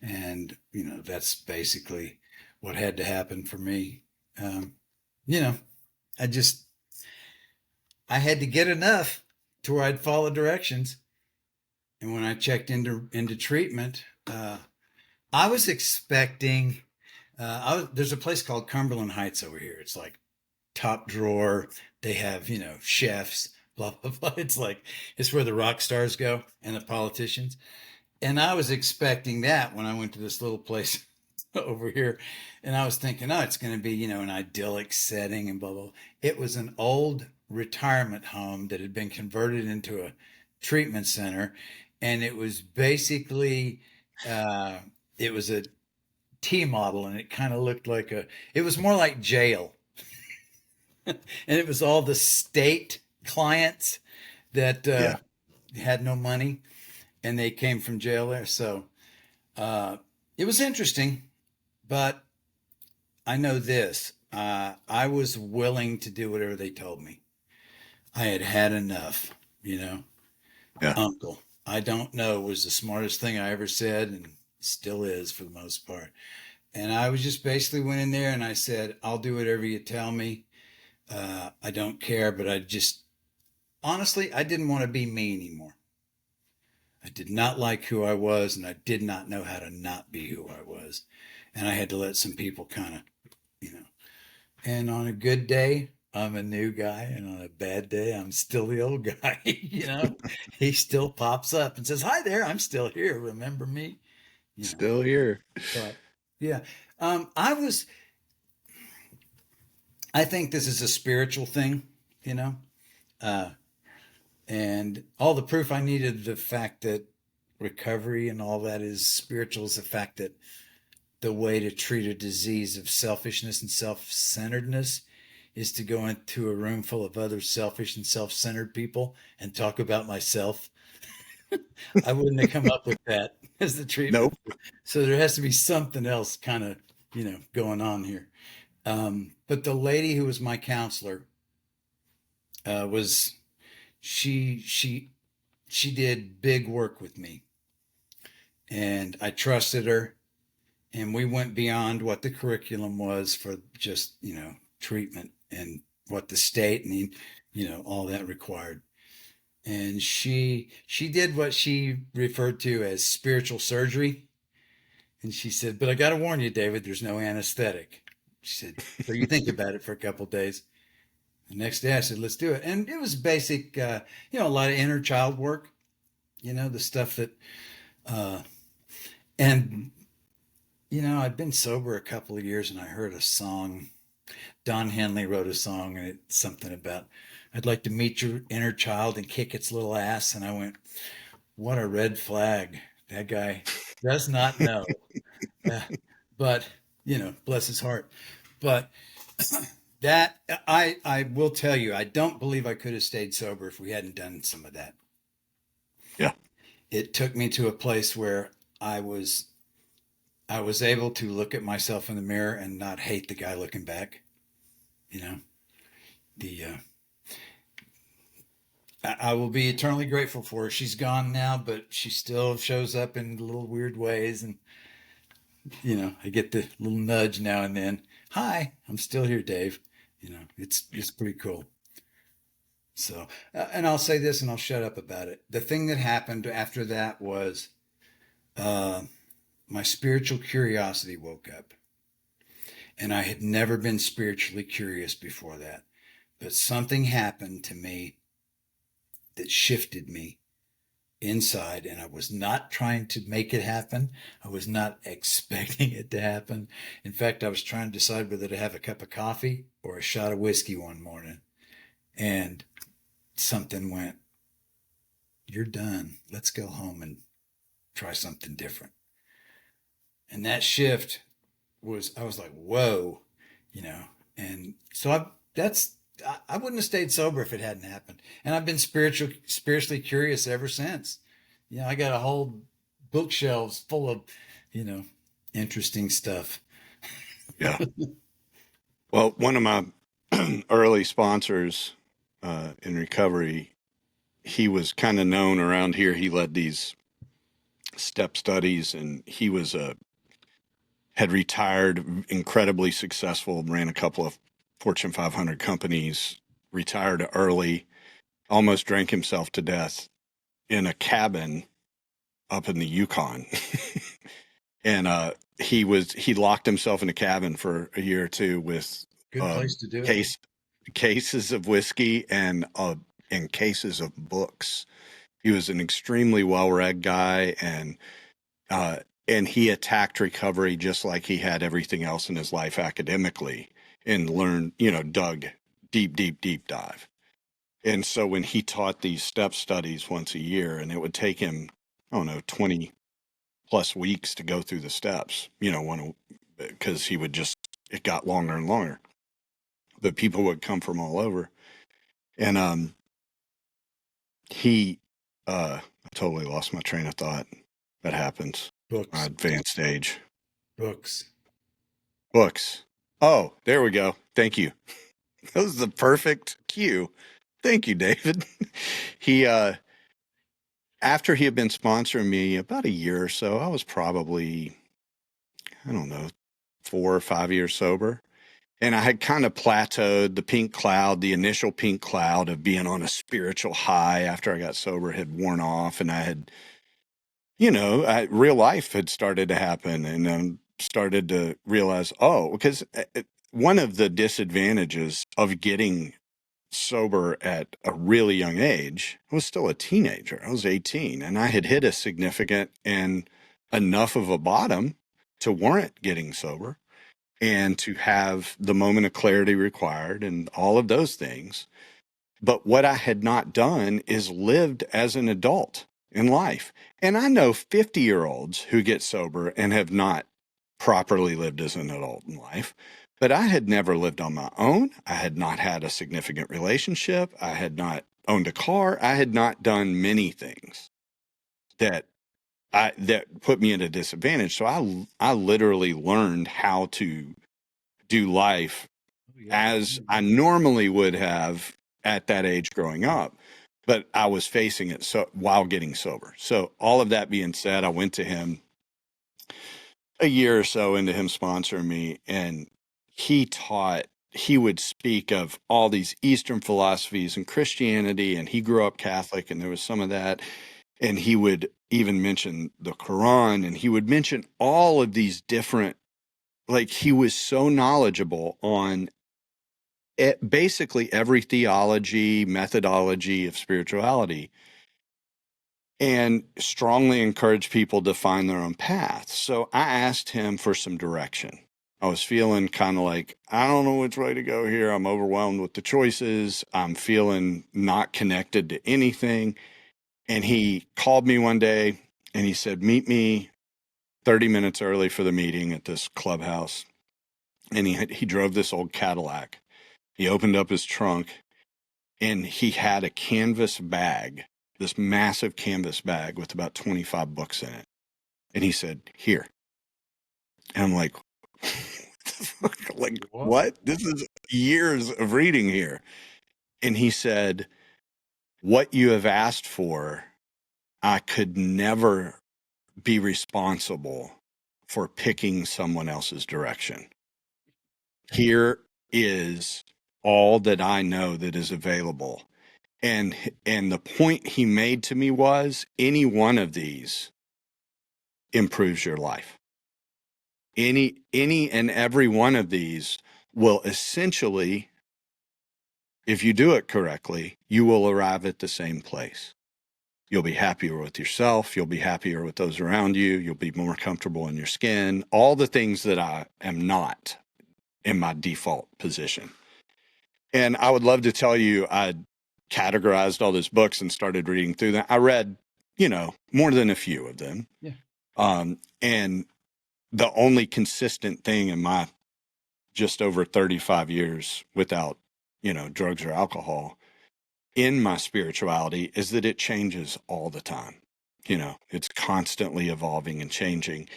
and that's basically what had to happen for me. Um, you know, I just I had to get enough to where I'd follow directions, and when I checked into treatment, I was expecting. There's a place called Cumberland Heights over here. It's like top drawer. They have chefs. Blah blah blah. It's where the rock stars go and the politicians. And I was expecting that when I went to this little place over here, and I was thinking, oh, it's going to be an idyllic setting and blah blah. It was an old retirement home that had been converted into a treatment center, and it was basically uh, it was a T model, and it kind of looked like it was more like jail, and it was all the state clients that Yeah. had no money, and they came from jail there. So uh, it was interesting, but I know this. I was willing to do whatever they told me. I had had enough, you know. Yeah. Uncle, I don't know, was the smartest thing I ever said, and still is for the most part. And I was just basically went in there and I said, I'll do whatever you tell me. I don't care, but honestly, I didn't want to be me anymore. I did not like who I was, and I did not know how to not be who I was. And I had to let some people kind of, you know. And on a good day, I'm a new guy, and on a bad day, I'm still the old guy. He still pops up and says, "Hi there, I'm still here. Remember me?" You know. Still here. But yeah, I was. I think this is a spiritual thing, you know. Uh, and all the proof I needed, the fact that recovery and all that is spiritual, is the fact that the way to treat a disease of selfishness and self-centeredness is to go into a room full of other selfish and self-centered people and talk about myself. I wouldn't have come up with that as the treatment. Nope. So there has to be something else kind of, going on here. But the lady who was my counselor was she did big work with me, and I trusted her, and we went beyond what the curriculum was for just treatment and what the state and all that required. And she did what she referred to as spiritual surgery. And she said, "But I got to warn you, David, there's no anesthetic." She said, "So you think about it for a couple of days." The next day I said, "Let's do it." And it was basic, a lot of inner child work, the stuff that, uh, and, I'd been sober a couple of years, and I heard a song. Don Henley wrote a song, and it's something about, "I'd like to meet your inner child and kick its little ass." And I went, what a red flag. That guy does not know. Uh, but, bless his heart. But that I will tell you, I don't believe I could have stayed sober if we hadn't done some of that. Yeah. It took me to a place where I was I was able to look at myself in the mirror and not hate the guy looking back. You know, the I will be eternally grateful for her. She's gone now, but she still shows up in little weird ways, and I get the little nudge now and then. Hi, I'm still here, Dave. It's pretty cool. So, and I'll say this, and I'll shut up about it. The thing that happened after that was uh, my spiritual curiosity woke up, and I had never been spiritually curious before that. But something happened to me that shifted me inside, and I was not trying to make it happen. I was not expecting it to happen. In fact, I was trying to decide whether to have a cup of coffee or a shot of whiskey one morning, and something went, "You're done. Let's go home and try something different." And that shift I was like, whoa, and so I wouldn't have stayed sober if it hadn't happened. And I've been spiritually curious ever since. I got a whole bookshelves full of, you know, interesting stuff. Yeah. Well, one of my early sponsors in recovery, he was kind of known around here. He led these step studies, and he was had retired, incredibly successful, ran a couple of Fortune 500 companies, retired early, almost drank himself to death in a cabin up in the Yukon. And he locked himself in a cabin for a year or two with Good place to do it. cases of whiskey and cases of books. He was an extremely well-read guy, and he attacked recovery just like he had everything else in his life academically, and learned, dug deep dive. And so when he taught these step studies once a year, and it would take him, I don't know, 20 plus weeks to go through the steps, because it got longer and longer. But people would come from all over. And I totally lost my train of thought. That happens. Books, Advanced age. books. Books. Oh, there we go. Thank you. That was the perfect cue. Thank you, David. He after he had been sponsoring me about a year or so, I was probably, I don't know, 4 or 5 years sober. And I had kind of plateaued. The initial pink cloud of being on a spiritual high after I got sober had worn off. And I had, real life had started to happen, and started to realize, because one of the disadvantages of getting sober at a really young age, I was still a teenager. I was 18, and I had hit a significant and enough of a bottom to warrant getting sober and to have the moment of clarity required and all of those things. But what I had not done is lived as an adult in life. And I know 50-year-olds who get sober and have not properly lived as an adult in life. But I had never lived on my own. I had not had a significant relationship. I had not owned a car. I had not done many things that put me at a disadvantage. So I literally learned how to do life as I normally would have at that age growing up, but I was facing it while getting sober. So all of that being said, I went to him a year or so into him sponsoring me, and he would speak of all these Eastern philosophies and Christianity, and he grew up Catholic, and there was some of that. And he would even mention the Quran, and he would mention all of these different, like, he was so knowledgeable on basically every theology, methodology of spirituality, and strongly encouraged people to find their own path. So I asked him for some direction. I was feeling kind of like, I don't know which way to go here. I'm overwhelmed with the choices. I'm feeling not connected to anything. And he called me one day and he said, meet me 30 minutes early for the meeting at this clubhouse. And he drove this old Cadillac. He opened up his trunk and he had a canvas bag, this massive canvas bag with about 25 books in it. And he said, here. And I'm like, like, what? This is years of reading here. And he said, what you have asked for, I could never be responsible for picking someone else's direction. Here is all that I know that is available. And the point he made to me was, any one of these improves your life. Any and every one of these will essentially, if you do it correctly, you will arrive at the same place. You'll be happier with yourself. You'll be happier with those around you. You'll be more comfortable in your skin. All the things that I am not in my default position. And I would love to tell you I categorized all those books and started reading through them. I read, more than a few of them. Yeah. And the only consistent thing in my just over 35 years without, drugs or alcohol in my spirituality is that it changes all the time. It's constantly evolving and changing.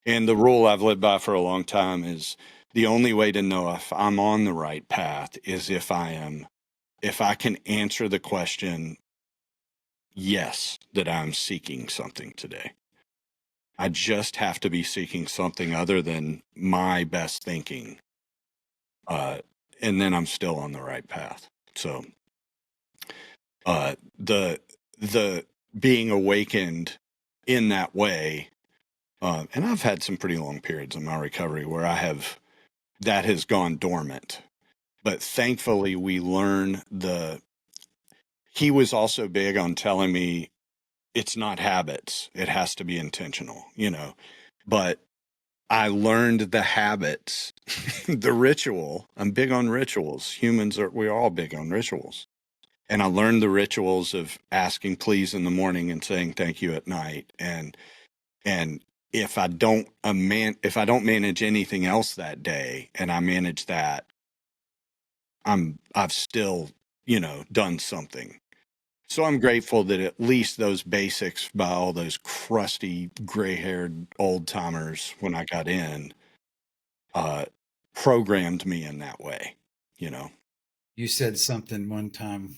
And the rule I've lived by for a long time is the only way to know if I'm on the right path is if I can answer the question, yes, that I'm seeking something today. I just have to be seeking something other than my best thinking. And then I'm still on the right path. So, the being awakened in that way, and I've had some pretty long periods in my recovery where that has gone dormant, but thankfully we learn he was also big on telling me it's not habits. It has to be intentional, but I learned the habits, the ritual. I'm big on rituals. We're all big on rituals. And I learned the rituals of asking please in the morning and saying thank you at night. And if I don't manage anything else that day and I manage that, I've still, done something. So I'm grateful that at least those basics by all those crusty, gray-haired old timers when I got in, programmed me in that way, You said something one time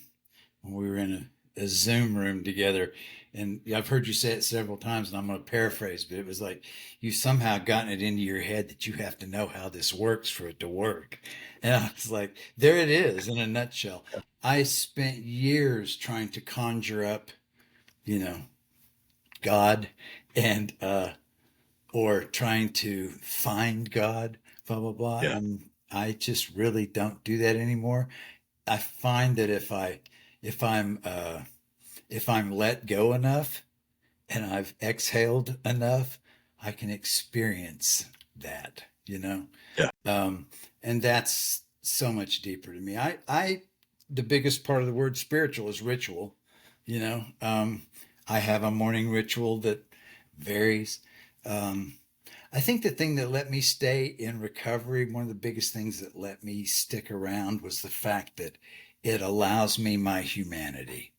when we were in a Zoom room together, and I've heard you say it several times, and I'm going to paraphrase, but it was like you somehow gotten it into your head that you have to know how this works for it to work. And I was like, there it is in a nutshell. I spent years trying to conjure up, God and or trying to find God, blah blah blah. Yeah. And I just really don't do that anymore. I find that if I'm let go enough and I've exhaled enough, I can experience that, Yeah. and that's so much deeper to me. The biggest part of the word spiritual is ritual, I have a morning ritual that varies. I think the thing that let me stay in recovery, one of the biggest things that let me stick around was the fact that it allows me my humanity.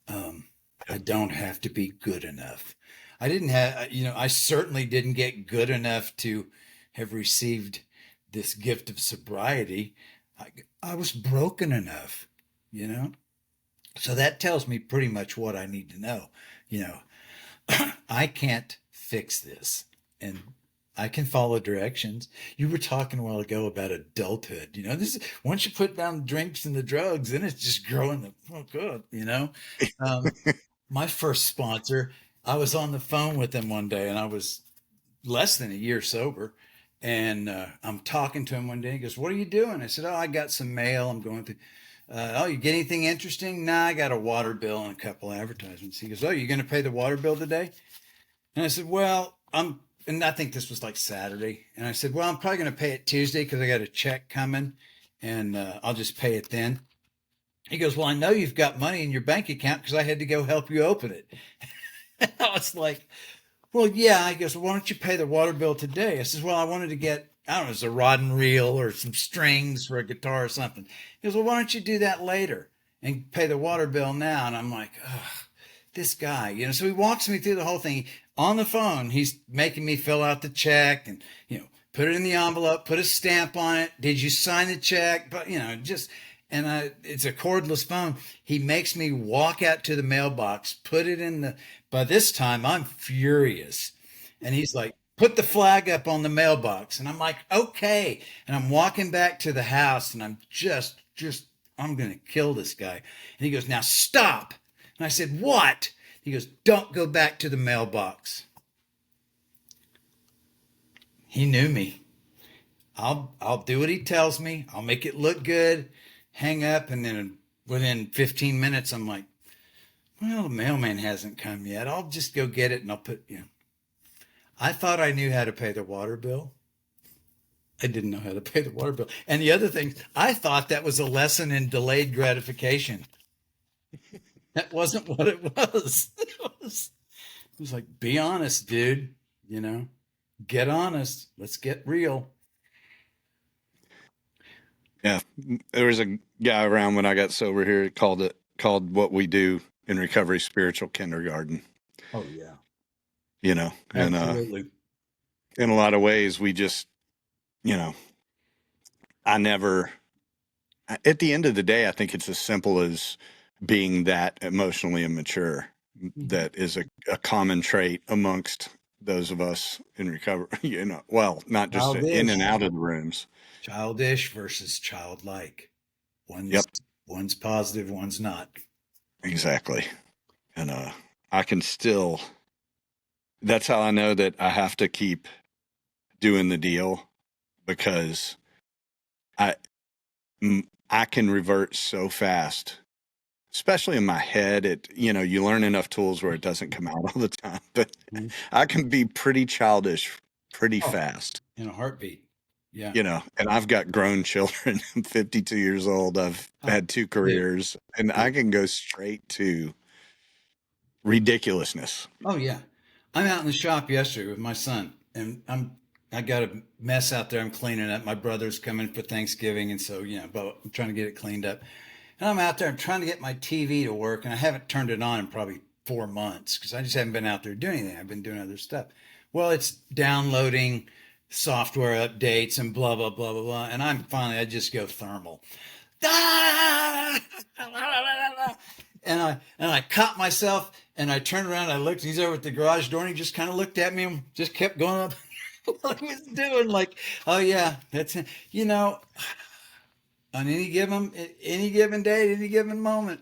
I don't have to be good enough. I didn't have, I certainly didn't get good enough to have received this gift of sobriety. I was broken enough, you know? So that tells me pretty much what I need to know. I can't fix this, and I can follow directions. You were talking a while ago about adulthood. This is once you put down the drinks and the drugs, then it's just growing the fuck up. My first sponsor, I was on the phone with him one day, and I was less than a year sober. And I'm talking to him one day. He goes, "What are you doing?" I said, "Oh, I got some mail. I'm going through." "Oh, you get anything interesting?" "Nah, I got a water bill and a couple advertisements." He goes, "Oh, you going to pay the water bill today?" And I said, "Well, and I think this was like Saturday. And I said, "Well, I'm probably going to pay it Tuesday because I got a check coming, and I'll just pay it then." He goes, well, I know you've got money in your bank account because I had to go help you open it. I was like, well, yeah. He goes, well, why don't you pay the water bill today? I says, well, I wanted to get, I don't know, it's a rod and reel or some strings for a guitar or something. He goes, well, why don't you do that later and pay the water bill now? And I'm like, oh, this guy, so he walks me through the whole thing on the phone. He's making me fill out the check and, put it in the envelope, put a stamp on it. Did you sign the check? But, it's a cordless phone. He makes me walk out to the mailbox, put it in by this time I'm furious. And he's like, put the flag up on the mailbox. And I'm like, okay. And I'm walking back to the house and I'm I'm going to kill this guy. And he goes, now stop. And I said, what? He goes, don't go back to the mailbox. He knew me. I'll do what he tells me. I'll make it look good, hang up, and then within 15 minutes, I'm like, well, the mailman hasn't come yet. I'll just go get it and I'll put, I thought I knew how to pay the water bill. I didn't know how to pay the water bill. And the other thing, I thought that was a lesson in delayed gratification. That wasn't what it was. It was like, be honest, dude, get honest. Let's get real. Yeah. There was a guy around when I got sober here called what we do in recovery spiritual kindergarten. Oh yeah. And absolutely. In a lot of ways we just, I never, at the end of the day, I think it's as simple as being that emotionally immature. That is a common trait amongst those of us in recovery, well, not just Childish. in and out of the rooms. Childish versus childlike. One's positive, one's not. Exactly. And I can still, that's how I know that I have to keep doing the deal, because I can revert so fast, especially in my head. You learn enough tools where it doesn't come out all the time, but I can be pretty childish pretty fast. In a heartbeat. Yeah. And I've got grown children. I'm 52 years old. I've had 2 careers, and I can go straight to ridiculousness. Oh yeah. I'm out in the shop yesterday with my son, and I got a mess out there. I'm cleaning up. My brother's coming for Thanksgiving, and so but I'm trying to get it cleaned up. And I'm out there. I'm trying to get my TV to work, and I haven't turned it on in probably 4 months because I just haven't been out there doing anything. I've been doing other stuff. Well, it's downloading software updates and blah blah blah blah blah, and I just go thermal. And I caught myself, and I turned around, and I looked, he's over at the garage door, and he just kind of looked at me and just kept going up what he was doing, like, oh yeah, that's it. On any given day, any given moment,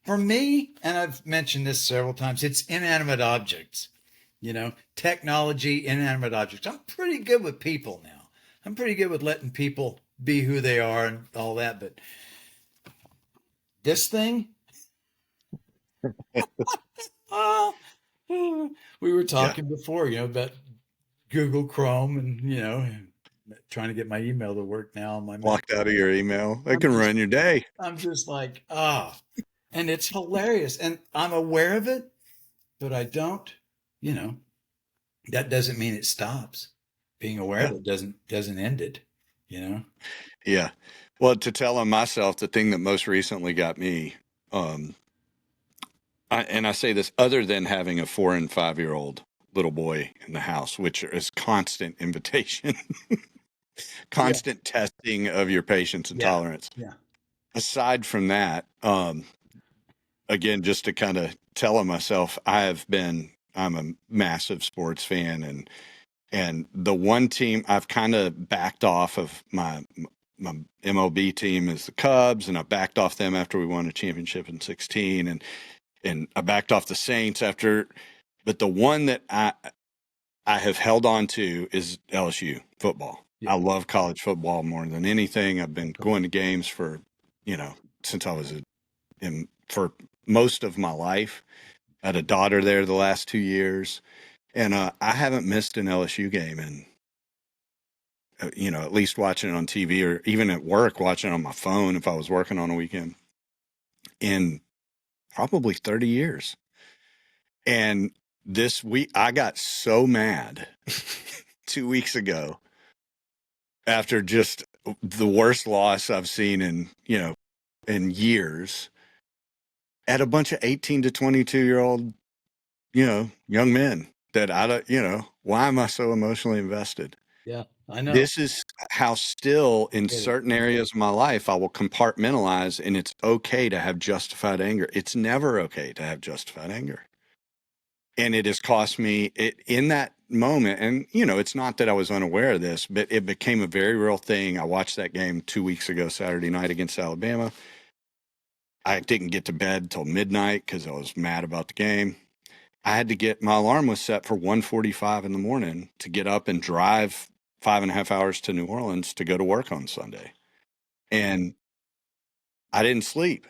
for me, and I've mentioned this several times, it's inanimate objects. Technology, inanimate objects. I'm pretty good with people now. I'm pretty good with letting people be who they are and all that, but this thing, we were talking before, about Google Chrome and, trying to get my email to work now on my Locked out of your email. That can ruin your day. I'm just like, and it's hilarious. And I'm aware of it, but I don't, that doesn't mean it stops. Being aware of it doesn't end it, Yeah. Well, to tell on myself, the thing that most recently got me, I say this other than having a 4 and 5 year old little boy in the house, which is constant invitation, constant testing of your patience and tolerance. Yeah. Aside from that, again, just to kind of tell on myself, I'm a massive sports fan, and the one team I've kind of backed off of my MLB team is the Cubs, and I backed off them after we won a championship in 2016, and I backed off the Saints but the one that I have held on to is LSU football. Yeah. I love college football more than anything. I've been going to games for, since I was for most of my life. I had a daughter there the last 2 years, and I haven't missed an LSU game, and at least watching it on TV, or even at work watching it on my phone if I was working on a weekend. in probably 30 years. And this week, I got so mad 2 weeks ago after just the worst loss I've seen in years at a bunch of 18 to 22-year-old, young men that I don't, why am I so emotionally invested? Yeah, I know. This is how still in certain areas of my life I will compartmentalize, and it's okay to have justified anger. It's never okay to have justified anger. And it has cost me it in that moment. And, it's not that I was unaware of this, but it became a very real thing. I watched that game 2 weeks ago, Saturday night against Alabama. I didn't get to bed till midnight because I was mad about the game. I had to my alarm was set for 1:45 in the morning to get up and drive 5.5 hours to New Orleans to go to work on Sunday. And I didn't sleep.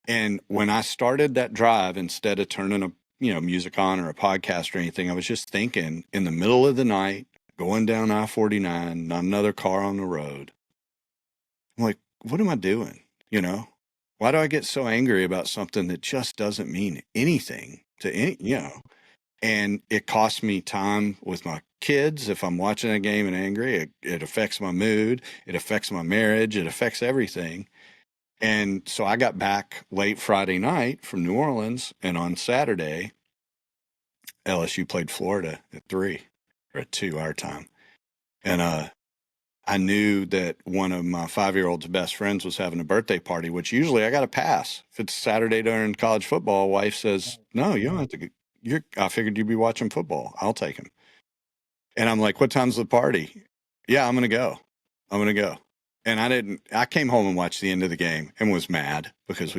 And when I started that drive, instead of turning music on or a podcast or anything, I was just thinking in the middle of the night, going down I-49, not another car on the road. I'm like, what am I doing? Why do I get so angry about something that just doesn't mean anything to and it costs me time with my kids. If I'm watching a game and angry, it affects my mood. It affects my marriage. It affects everything. And so I got back late Friday night from New Orleans, and on Saturday, LSU played Florida at 3 or at 2 our time. And I knew that one of my 5-year-old's best friends was having a birthday party, which usually I got to pass. If it's Saturday during college football, wife says, no, you don't have to. I figured you'd be watching football. I'll take him. And I'm like, what time's the party? Yeah, I'm going to go. And I came home and watched the end of the game and was mad because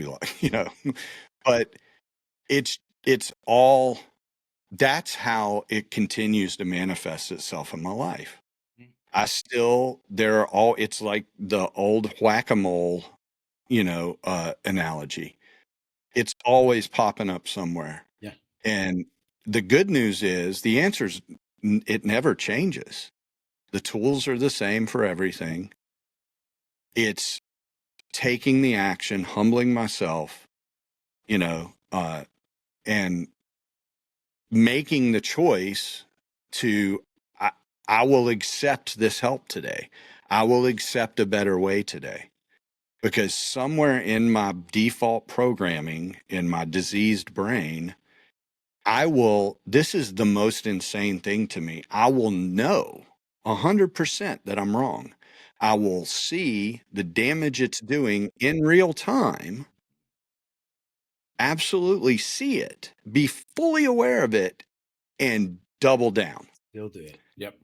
but it's all, that's how it continues to manifest itself in my life. It's like the old whack-a-mole, analogy. It's always popping up somewhere. Yeah. And the good news is the answer's, it never changes. The tools are the same for everything. It's taking the action, humbling myself, and making the choice to, I will accept this help today. I will accept a better way today. Because somewhere in my default programming, in my diseased brain, this is the most insane thing to me. I will know 100% that I'm wrong. I will see the damage it's doing in real time, absolutely see it, be fully aware of it, and double down. Still do it. Yep.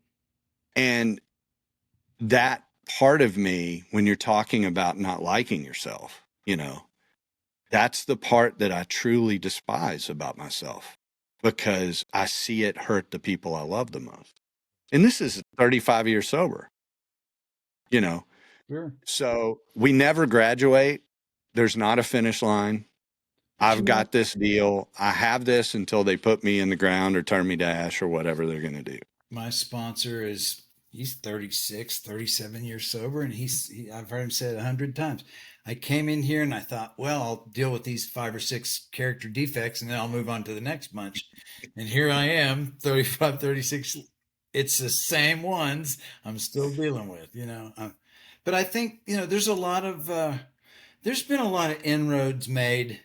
And that part of me, when you're talking about not liking yourself, that's the part that I truly despise about myself, because I see it hurt the people I love the most. And this is 35 years sober, Sure. So we never graduate. There's not a finish line. I've got this deal. I have this until they put me in the ground or turn me to ash or whatever they're going to do. My sponsor he's 36, 37 years sober. And I've heard him say it 100 times. I came in here and I thought, well, I'll deal with these 5 or 6 character defects and then I'll move on to the next bunch. And here I am, 35, 36. It's the same ones I'm still dealing with, but I think, there's been a lot of inroads made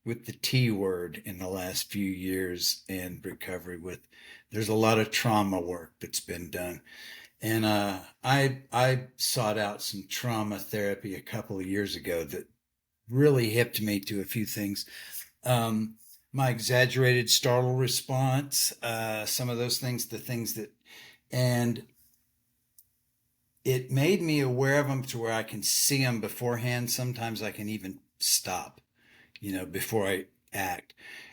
with the T word in the last few years in recovery. There's a lot of trauma work that's been done. And I sought out some trauma therapy a couple of years ago that really hipped me to a few things. My exaggerated startle response, some of those things, and it made me aware of them to where I can see them beforehand. Sometimes I can even stop, before I act.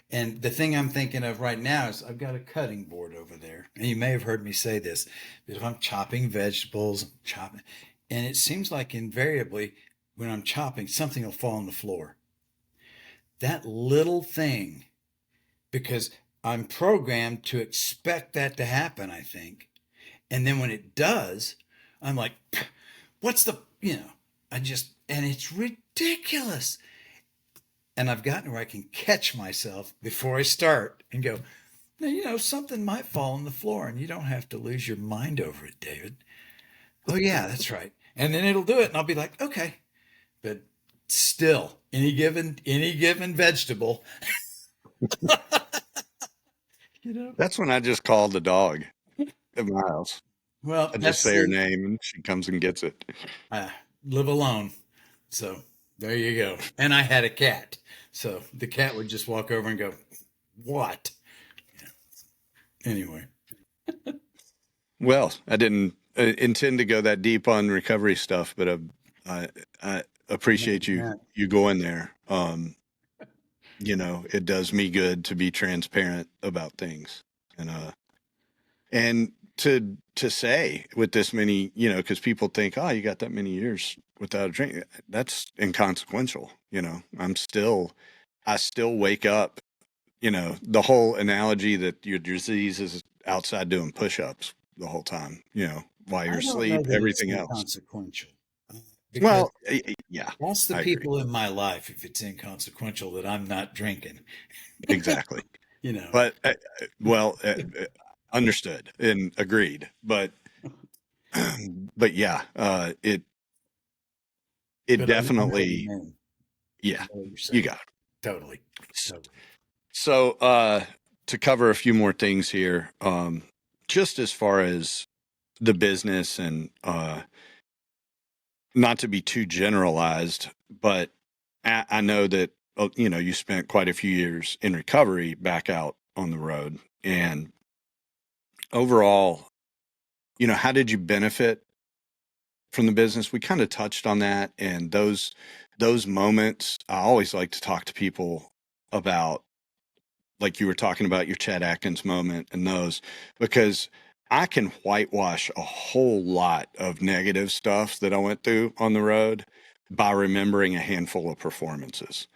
And the thing I'm thinking of right now is I've got a cutting board over there. And you may have heard me say this, but if I'm chopping vegetables, and it seems like invariably when I'm chopping, something will fall on the floor. That little thing, because I'm programmed to expect that to happen, I think. And then when it does, I'm like, what's and it's ridiculous. And I've gotten where I can catch myself before I start and go, now, something might fall on the floor and you don't have to lose your mind over it, David. Oh, yeah, that's right. And then it'll do it. And I'll be like, okay. But still, any given vegetable, That's when I just call the dog at my house. Well, I just that's say her name and she comes and gets it. I live alone. So there you go. And I had a cat. So the cat would just walk over and go, what? Anyway. Well, I didn't intend to go that deep on recovery stuff, but I appreciate you going there. It does me good to be transparent about things, and to say with this many, because people think, oh, you got that many years without a drink. That's inconsequential. I still wake up. The whole analogy that your disease is outside doing push-ups the whole time, while you're asleep, everything else. Inconsequential. Well, yeah. That's the people in my life, if it's inconsequential, that I'm not drinking. Exactly. But, understood and agreed. But yeah, it definitely, yeah, you got it. Totally. So, to cover a few more things here, just as far as the business and, not to be too generalized, but I know that, you spent quite a few years in recovery back out on the road. And overall, how did you benefit from the business? We kind of touched on that. And those moments, I always like to talk to people about, like you were talking about your Chad Atkins moment and those, because I can whitewash a whole lot of negative stuff that I went through on the road by remembering a handful of performances.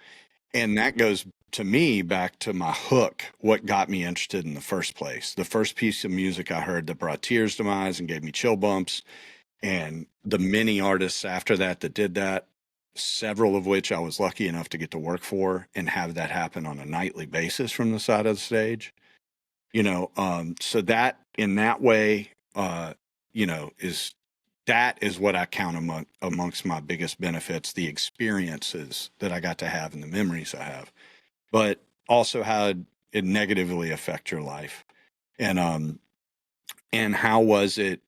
And that goes to me back to my hook, what got me interested in the first place. The first piece of music I heard that brought tears to my eyes and gave me chill bumps, and the many artists after that did that, several of which I was lucky enough to get to work for and have that happen on a nightly basis from the side of the stage. So that in that way, is what I count amongst my biggest benefits, the experiences that I got to have and the memories I have, but also how it negatively affect your life. And how was it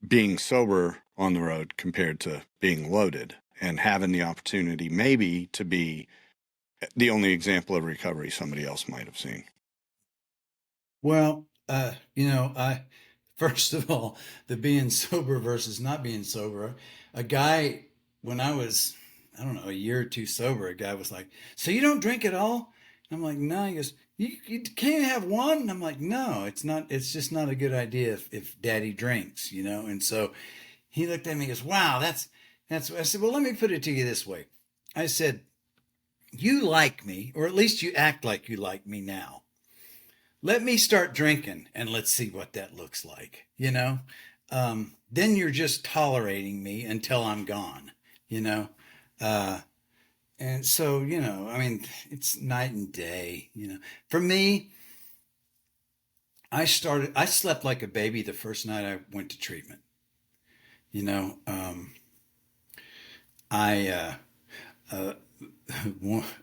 being sober on the road compared to being loaded and having the opportunity maybe to be the only example of recovery somebody else might have seen? Well, first of all, the being sober versus not being sober, a guy, when I was, I don't know, a year or two sober, a guy was like, so you don't drink at all? I'm like, no. He goes, you can't have one? I'm like, no, it's just not a good idea if daddy drinks, And so he looked at me and goes, wow, that's, I said, well, let me put it to you this way. I said, you like me, or at least you act like you like me now. Let me start drinking and let's see what that looks like, then you're just tolerating me until I'm gone, and so, it's night and day, for me. I slept like a baby the first night I went to treatment, I,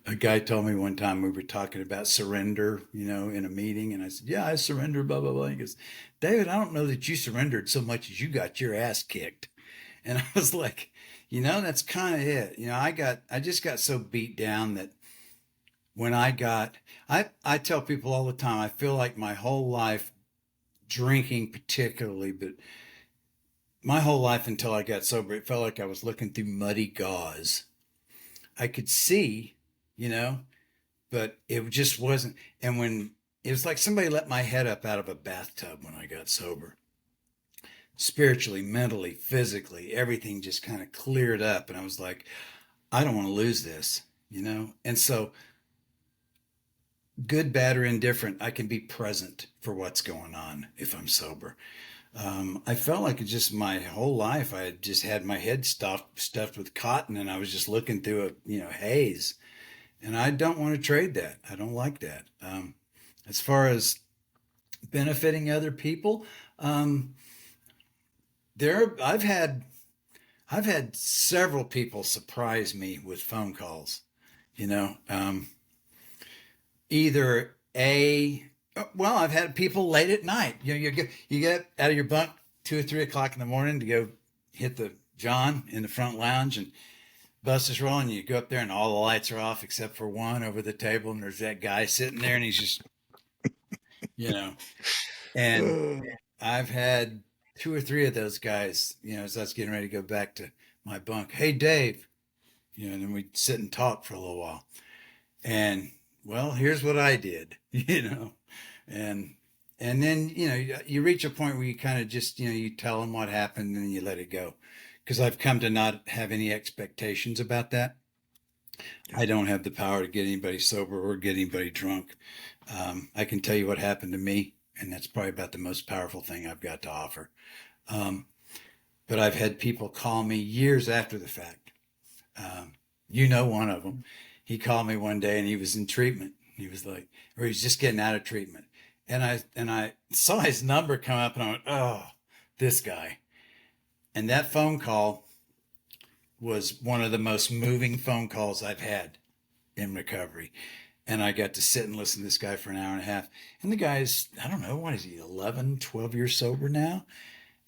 a guy told me one time, we were talking about surrender, in a meeting, and I said, yeah, I surrender, blah, blah, blah. He goes, David, I don't know that you surrendered so much as you got your ass kicked. And I was like, that's kind of it. I just got so beat down that when I tell people all the time, I feel like my whole life, drinking particularly, but my whole life until I got sober, it felt like I was looking through muddy gauze. I could see, but it just wasn't. And when it was like somebody let my head up out of a bathtub when I got sober, spiritually, mentally, physically, everything just kind of cleared up. And I was like, I don't want to lose this, And so, good, bad, or indifferent, I can be present for what's going on if I'm sober. I felt like it just my whole life, I had just had my head stuffed with cotton, and I was just looking through a haze. And I don't want to trade that. I don't like that. As far as benefiting other people, um, there I've had several people surprise me with phone calls. You know, either a well, I've had people late at night. You get out of your bunk 2 or 3 o'clock in the morning to go hit the John in the front lounge, and bus is rolling. You go up there and all the lights are off except for one over the table, and there's that guy sitting there, and he's just, you know. And I've had 2 or 3 of those guys, as I was getting ready to go back to my bunk. Hey, Dave, and then we'd sit and talk for a little while. And well, here's what I did, and then you reach a point where you kind of just you tell them what happened and you let it go, because I've come to not have any expectations about that. I don't have the power to get anybody sober or get anybody drunk. I can tell you what happened to me, and that's probably about the most powerful thing I've got to offer. But I've had people call me years after the fact. One of them, he called me one day and he was in treatment. He was like, or he was just getting out of treatment. And I saw his number come up and I went, oh, this guy. And that phone call was one of the most moving phone calls I've had in recovery. And I got to sit and listen to this guy for an hour and a half. And the guy's, I don't know, what is he, 11, 12 years sober now?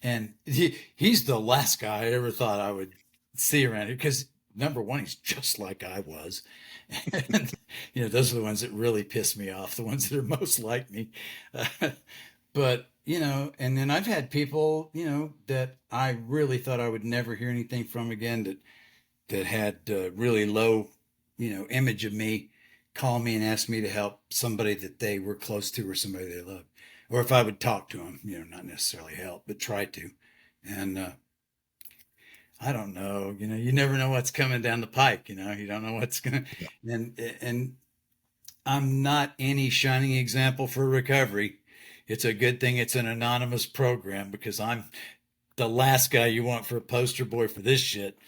And he's the last guy I ever thought I would see around here, because number one, he's just like I was. And, those are the ones that really piss me off, the ones that are most like me. But, and then I've had people, that I really thought I would never hear anything from again, that had really low, image of me, call me and ask me to help somebody that they were close to or somebody they loved. Or if I would talk to them, not necessarily help, but try to. And I don't know, you never know what's coming down the pike, you don't know what's going to, and I'm not any shining example for recovery. It's a good thing it's an anonymous program, because I'm the last guy you want for a poster boy for this shit,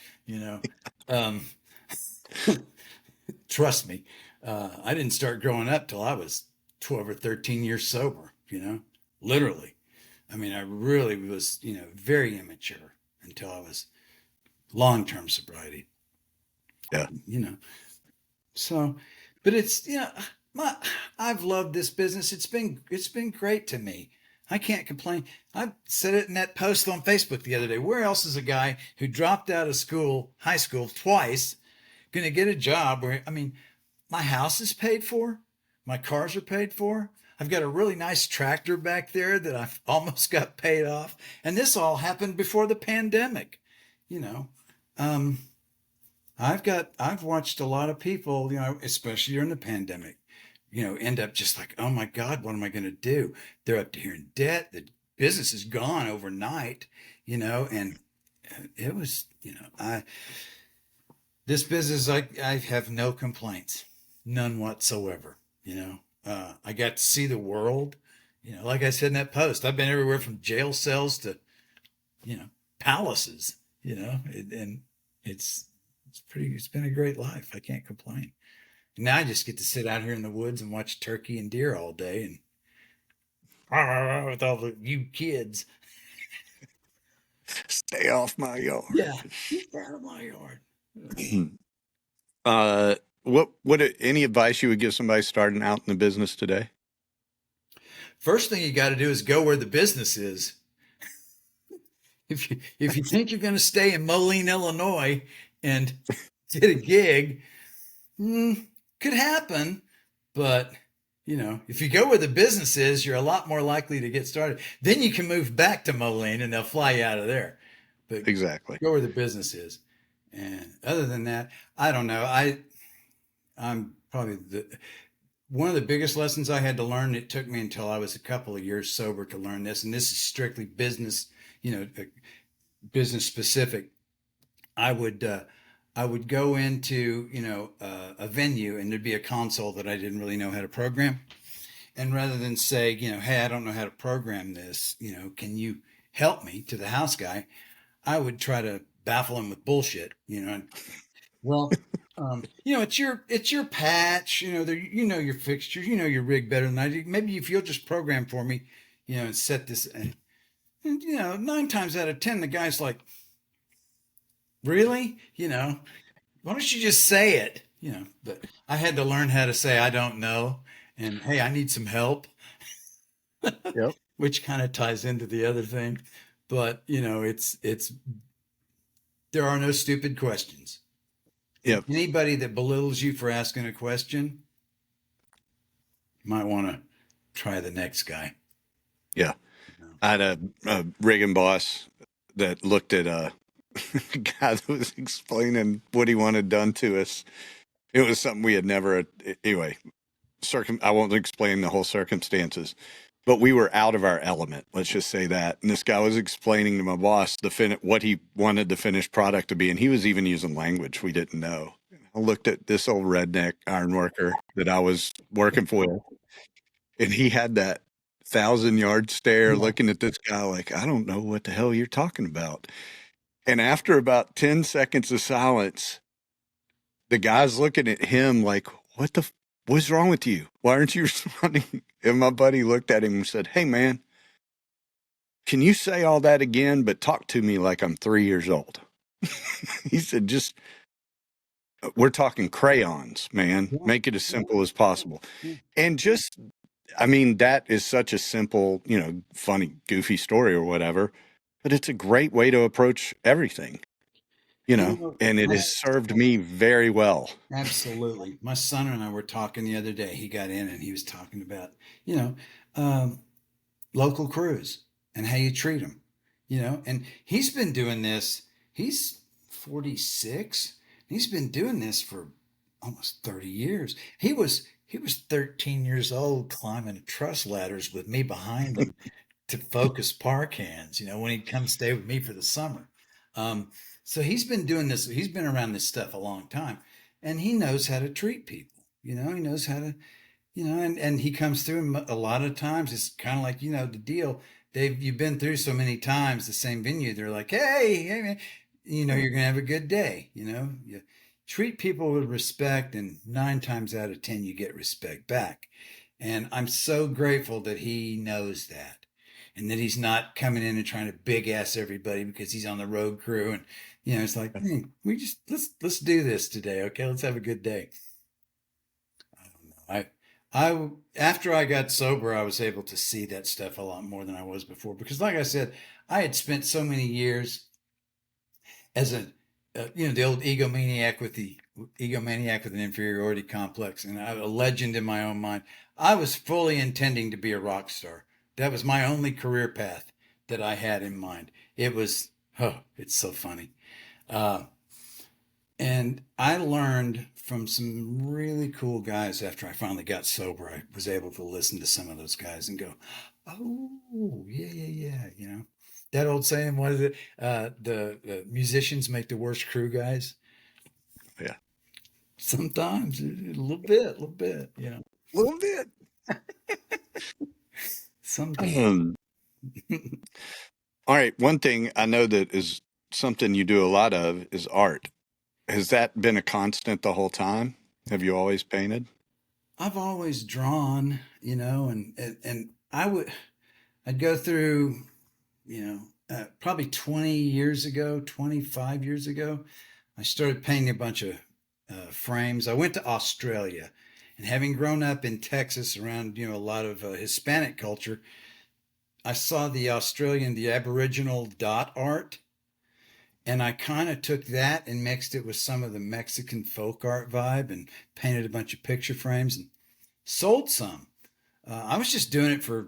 Trust me. I didn't start growing up till I was 12 or 13 years sober, literally. I mean, I really was, very immature until I was long-term sobriety. Yeah. So, but it's, I've loved this business. It's been great to me. I can't complain. I said it in that post on Facebook the other day. Where else is a guy who dropped out of high school twice, going to get a job where, my house is paid for, my cars are paid for. I've got a really nice tractor back there that I've almost got paid off. And this all happened before the pandemic. I've watched a lot of people, especially during the pandemic, end up just like, oh my God, what am I going to do? They're up to here in debt. The business is gone overnight, and it was, this business, I have no complaints, none whatsoever. I got to see the world, like I said in that post, I've been everywhere from jail cells to, palaces, and it's been a great life. I can't complain. Now I just get to sit out here in the woods and watch turkey and deer all day, and with all you kids. Stay off my yard. Yeah, get out of my yard. What any advice you would give somebody starting out in the business today? First thing you got to do is go where the business is. If you think you're going to stay in Moline, Illinois, and get a gig, could happen. But if you go where the business is, you're a lot more likely to get started. Then you can move back to Moline, and they'll fly you out of there. But exactly, go where the business is. And other than that, I don't know. I'm probably one of the biggest lessons I had to learn. It took me until I was a couple of years sober to learn this, and this is strictly business, business specific. I would go into a venue, and there'd be a console that I didn't really know how to program, and rather than say hey, I don't know how to program this, can you help me, to the house guy, I would try to baffle him with bullshit. Well, It's your patch. You know your fixtures. You know your rig better than I do. Maybe if you'll just program for me, and set this. And 9 times out of 10, the guy's like, "Really? Why don't you just say it?" But I had to learn how to say I don't know, and hey, I need some help, Yep. which kind of ties into the other thing. But it's there are no stupid questions. And Yep. anybody that belittles you for asking a question, you might want to try the next guy. Yeah. You know? I had a rigging boss that looked at a guy that was explaining what he wanted done to us. It was something we had never, anyway, I won't explain the whole circumstances, but we were out of our element. Let's just say that. And this guy was explaining to my boss what he wanted the finished product to be. And he was even using language we didn't know. I looked at this old redneck iron worker that I was working for, and he had that 1,000-yard stare Yeah. looking at this guy like, I don't know what the hell you're talking about. And after about 10 seconds of silence, the guy's looking at him like, what's wrong with you? Why aren't you responding? And my buddy looked at him and said, hey, man, can you say all that again, but talk to me like I'm 3 years old? He said, we're talking crayons, man. Yeah. Make it as simple as possible. Yeah. And I mean, that is such a simple, funny, goofy story or whatever, but it's a great way to approach everything, and it My has served me very well. Absolutely. My son and I were talking the other day. He got in and he was talking about, you know, um, local crews and how you treat them, and he's been doing this. He's 46. He's been doing this for almost 30 years. He was 13 years old climbing truss ladders with me behind him to focus park hands, when he'd come stay with me for the summer. Um, so he's been doing this, he's been around this stuff a long time, and he knows how to treat people. He knows how to, and he comes through, and a lot of times it's kind of like, the deal. You've been through so many times the same venue. They're like, hey, man, you're going to have a good day. You treat people with respect, and 9 times out of 10, you get respect back. And I'm so grateful that he knows that, and that he's not coming in and trying to big ass everybody because he's on the road crew. And, it's like, hey, we just, let's do this today. Okay. Let's have a good day. I don't know. After I got sober, I was able to see that stuff a lot more than I was before, because like I said, I had spent so many years as the old egomaniac with an inferiority complex, and a legend in my own mind. I was fully intending to be a rock star. That was my only career path that I had in mind. It was, oh, it's so funny. Uh, and I learned from some really cool guys after I finally got sober. I was able to listen to some of those guys and go, oh, yeah, yeah, yeah. That old saying, what is it? The musicians make the worst crew guys. Yeah. Sometimes a little bit. A little bit. Sometimes. All right. One thing I know that is something you do a lot of is art. Has that been a constant the whole time? Have you always painted? I've always drawn, and I'd go through, probably 20 years ago, 25 years ago, I started painting a bunch of frames. I went to Australia, and having grown up in Texas around, a lot of Hispanic culture, I saw the Aboriginal dot art, and I kind of took that and mixed it with some of the Mexican folk art vibe and painted a bunch of picture frames and sold some. I was just doing it for,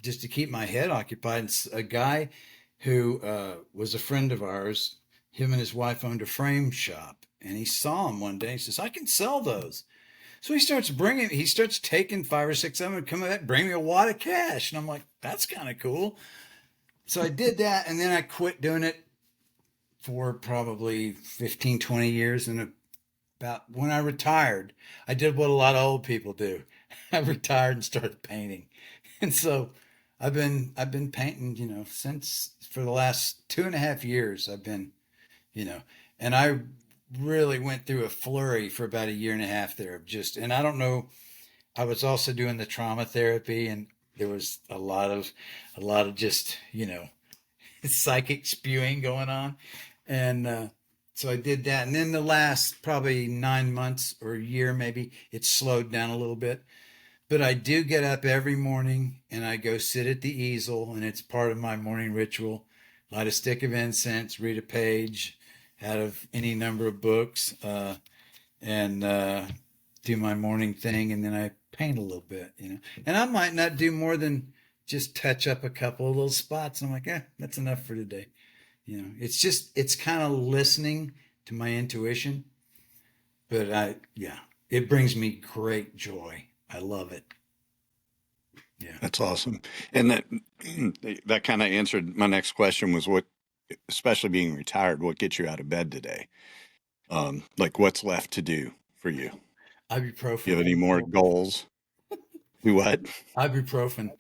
just to keep my head occupied. And a guy who was a friend of ours, him and his wife owned a frame shop, and he saw him one day. He says, I can sell those. So he starts taking 5 or 6 of them and coming back, bring me a wad of cash. And I'm like, that's kind of cool. So I did that, and then I quit doing it for probably 15, 20 years. And about when I retired, I did what a lot of old people do. I retired and started painting. And so I've been painting, since for the last 2.5 years. I've been, you know, and I really went through a flurry for about a year and a half there of and I don't know, I was also doing the trauma therapy, and there was a lot of just, psychic spewing going on. And so I did that. And then the last probably 9 months or a year, maybe, it slowed down a little bit. But I do get up every morning and I go sit at the easel, and it's part of my morning ritual. Light a stick of incense, read a page out of any number of books, and do my morning thing. And then I paint a little bit, And I might not do more than just touch up a couple of little spots. And I'm like, that's enough for today. It's kind of listening to my intuition. But it brings me great joy. I love it. Yeah. That's awesome. And that kind of answered my next question was what, especially being retired, what gets you out of bed today? Like what's left to do for you? Ibuprofen. Do you have any more goals? Do what? Ibuprofen.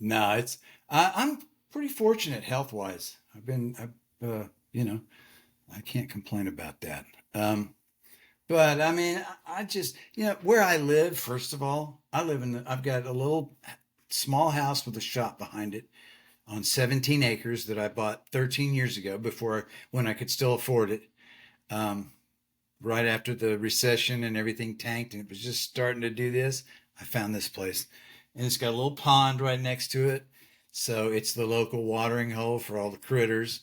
No, I'm pretty fortunate health wise. I can't complain about that. But I mean, I just, where I live, first of all, I've got a little small house with a shop behind it on 17 acres that I bought 13 years ago when I could still afford it. Right after the recession and everything tanked and it was just starting to do this, I found this place, and it's got a little pond right next to it. So it's the local watering hole for all the critters.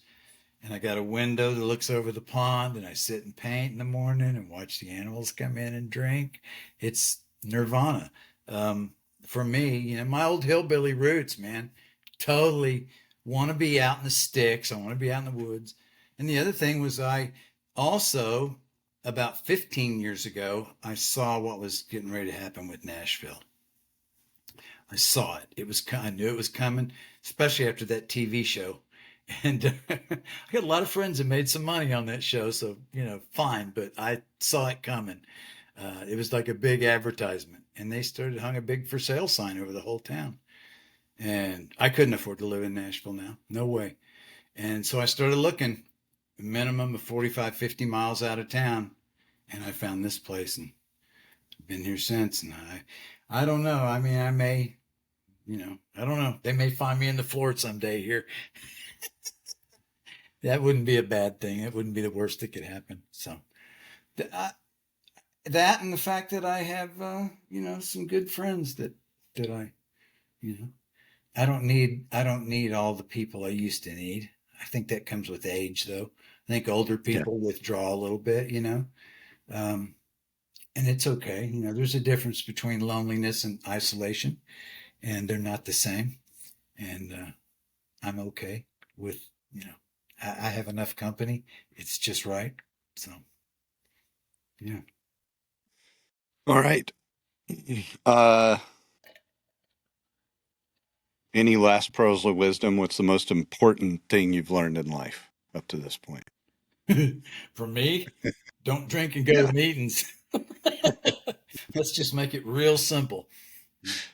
And I got a window that looks over the pond, and I sit and paint in the morning and watch the animals come in and drink. It's nirvana. For me, my old hillbilly roots, man, totally want to be out in the sticks. I want to be out in the woods. And the other thing was I also, about 15 years ago, I saw what was getting ready to happen with Nashville. I saw it. I knew it was coming, especially after that TV show. And I got a lot of friends that made some money on that show, so fine. But I saw it coming. It was like a big advertisement, and they hung a big for sale sign over the whole town. And I couldn't afford to live in Nashville now, no way. And so I started looking, a minimum of 45, 50 miles out of town, and I found this place, and I've been here since. And I don't know. I mean, I may, I don't know. They may find me in the floor someday here. That wouldn't be a bad thing. It wouldn't be the worst that could happen. So that and the fact that I have, some good friends that I, I don't need all the people I used to need. I think that comes with age, though. I think older people withdraw a little bit, and it's okay. There's a difference between loneliness and isolation, and they're not the same. And I'm okay with, I have enough company. It's just right. So, yeah. All right. Any last pearls of wisdom? What's the most important thing you've learned in life up to this point? For me, don't drink and go to meetings. Let's just make it real simple.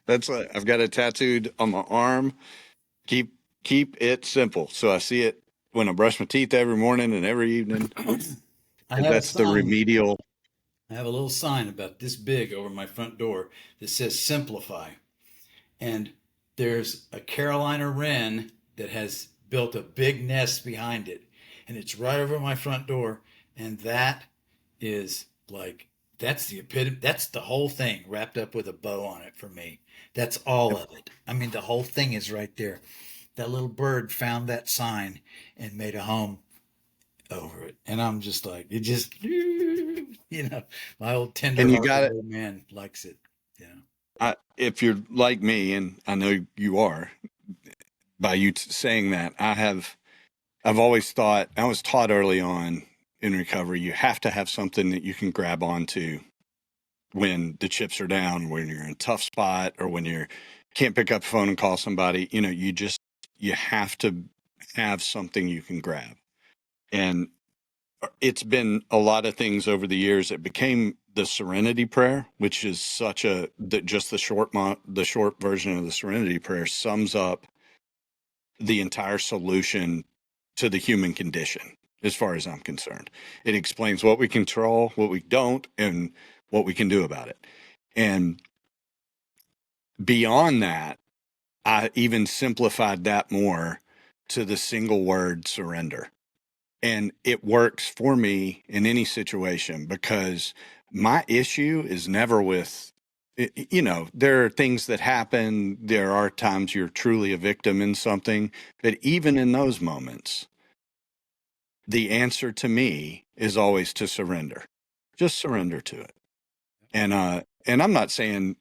I've got it tattooed on my arm. Keep it simple. So I see it when I brush my teeth every morning and every evening. That's the remedial. I have a little sign about this big over my front door that says simplify. And there's a Carolina wren that has built a big nest behind it. And it's right over my front door. And that is that's the epitome. That's the whole thing wrapped up with a bow on it for me. That's all of it. I mean, the whole thing is right there. That little bird found that sign and made a home over it. And I'm just like, it just, my old tender-hearted old man likes it. If you're like me, and I know you are, by you saying that, I've always thought, I was taught early on in recovery, you have to have something that you can grab onto when the chips are down, when you're in a tough spot, or when you can't pick up the phone and call somebody. You have to have something you can grab. And it's been a lot of things over the years. It became the Serenity Prayer, which is just the short version of the Serenity Prayer sums up the entire solution to the human condition. as far as I'm concerned. It explains what we control, what we don't, and what we can do about it. And beyond that, I even simplified that more to the single word surrender. And it works for me in any situation because my issue is never with, there are things that happen. There are times you're truly a victim in something, but even in those moments, the answer to me is always to surrender. Just surrender to it. And I'm not saying,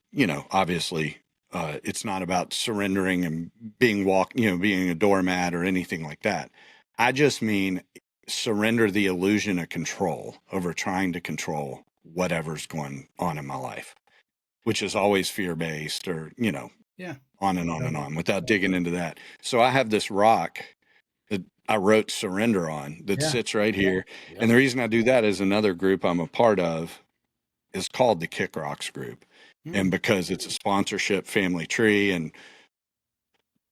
obviously, it's not about surrendering and being a doormat or anything like that. I just mean surrender the illusion of control over trying to control whatever's going on in my life, which is always fear-based or, Yeah. on and on and on without digging into that. So I have this rock that I wrote surrender on that sits right here. Yeah. And the reason I do that is another group I'm a part of is called the Kick Rocks group. And because it's a sponsorship family tree and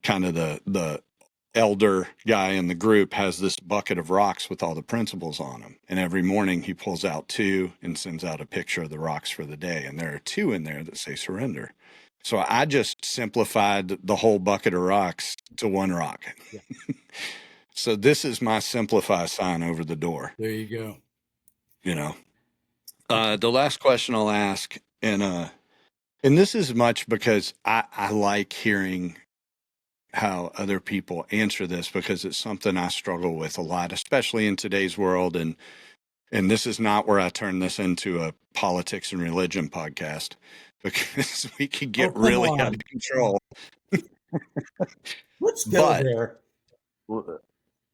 kind of the elder guy in the group has this bucket of rocks with all the principles on them. And every morning he pulls out 2 and sends out a picture of the rocks for the day. And there are 2 in there that say surrender. So I just simplified the whole bucket of rocks to 1 rock. Yeah. So this is my simplify sign over the door. There you go. The last question I'll ask, and this is much because I like hearing how other people answer this because it's something I struggle with a lot, especially in today's world. And this is not where I turn this into a politics and religion podcast because we could get really out of control. Let's go there.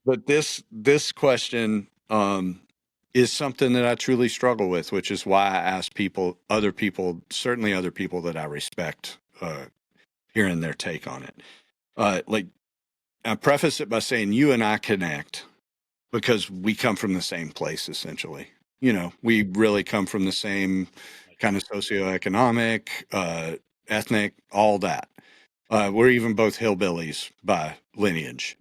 But this question is something that I truly struggle with, which is why I ask certainly other people that I respect, hearing their take on it. Like I preface it by saying you and I connect because we come from the same place, essentially. We really come from the same kind of socioeconomic, ethnic, all that. We're even both hillbillies by lineage,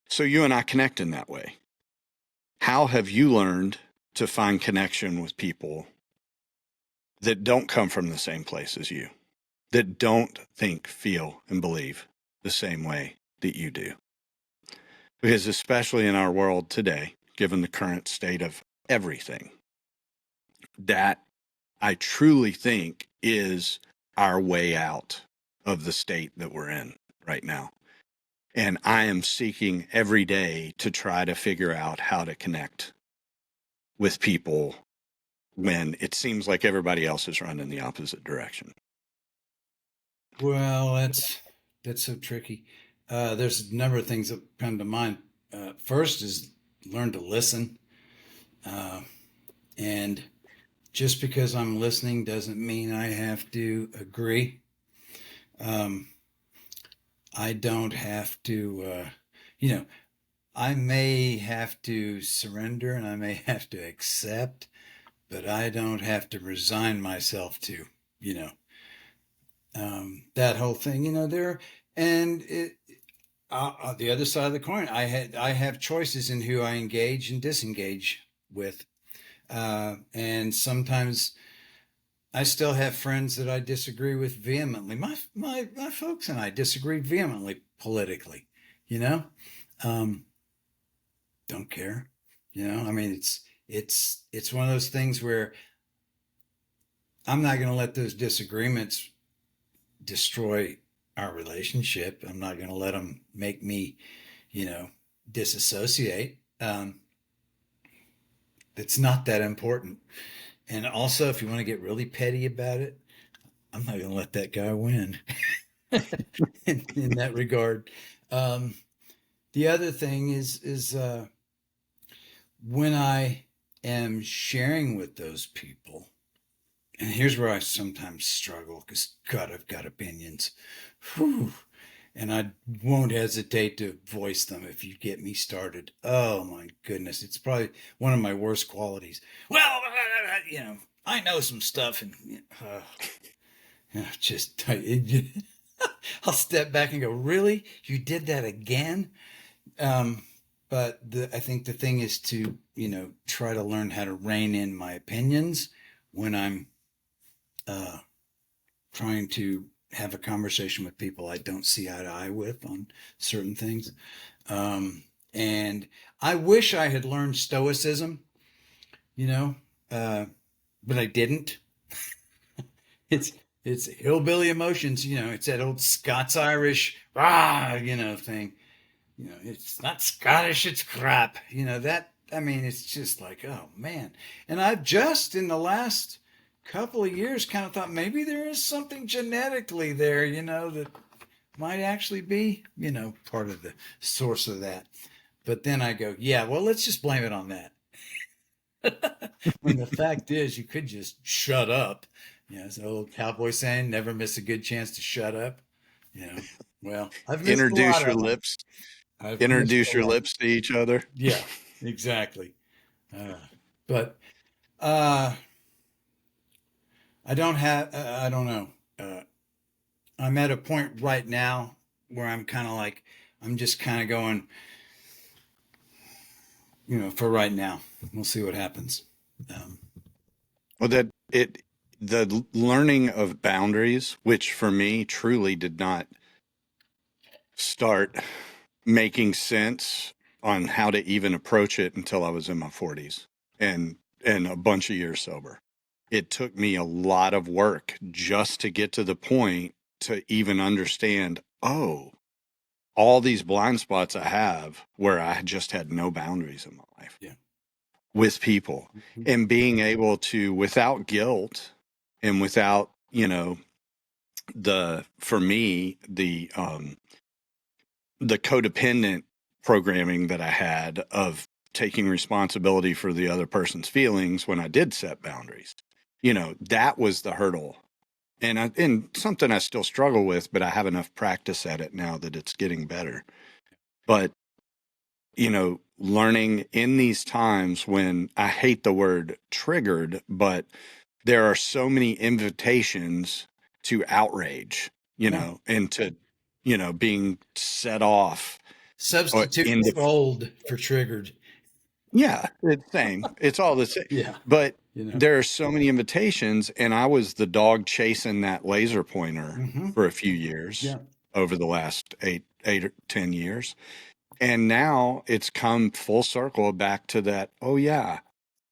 So you and I connect in that way. How have you learned to find connection with people that don't come from the same place as you, that don't think, feel, and believe the same way that you do? Because especially in our world today, given the current state of everything, that I truly think is our way out of the state that we're in right now. And I am seeking every day to try to figure out how to connect with people when it seems like everybody else is running the opposite direction. Well, that's so tricky. There's a number of things that come to mind. First is learn to listen. And just because I'm listening doesn't mean I have to agree. I don't have to, I may have to surrender and I may have to accept, but I don't have to resign myself to, that whole thing, there. And on the other side of the coin, I have choices in who I engage and disengage with. And sometimes I still have friends that I disagree with vehemently. My folks and I disagree vehemently politically, don't care, I mean, it's one of those things where I'm not going to let those disagreements destroy our relationship. I'm not going to let them make me, disassociate. It's not that important. And also, if you want to get really petty about it, I'm not going to let that guy win in that regard. The other thing is when I am sharing with those people, and here's where I sometimes struggle because, God, I've got opinions. Whew. And I won't hesitate to voice them if you get me started. Oh, my goodness. It's probably one of my worst qualities. Well, I know some stuff. And I'll step back and go, really? You did that again? But I think the thing is to, try to learn how to rein in my opinions when I'm trying to have a conversation with people I don't see eye to eye with on certain things. And I wish I had learned stoicism, but I didn't. It's it's hillbilly emotions, it's that old Scots Irish thing. It's not Scottish, it's crap. It's just like, oh man. And I've just in the last couple of years kind of thought maybe there is something genetically there, that might actually be, part of the source of that. But then I go, yeah, well, let's just blame it on that. When the fact is, you could just shut up. It's an old cowboy saying, never miss a good chance to shut up. Well, I've missed a Introduce lot your of them. lips. I've missed Introduce a your lot. lips to each other. Yeah, exactly. But uh, I don't know. I'm at a point right now where I'm kind of like, I'm just kind of going, for right now. We'll see what happens. Well, the learning of boundaries, which for me truly did not start making sense on how to even approach it until I was in my 40s and a bunch of years sober. It took me a lot of work just to get to the point to even understand, oh, all these blind spots I have where I just had no boundaries in my life Yeah. with people, and being able to, without guilt and without, for me, the codependent programming that I had of taking responsibility for the other person's feelings when I did set boundaries. That was the hurdle. And something I still struggle with, but I have enough practice at it now that it's getting better. But, learning in these times when I hate the word triggered, but there are so many invitations to outrage, Yeah. and to, being set off or Substitute in the, trolled for triggered. yeah, it's same. It's all the same. Yeah. But there are so many invitations, and I was the dog chasing that laser pointer Mm-hmm. for a few years Yeah. over the last 8 or 10 years. And now it's come full circle back to that. Oh yeah.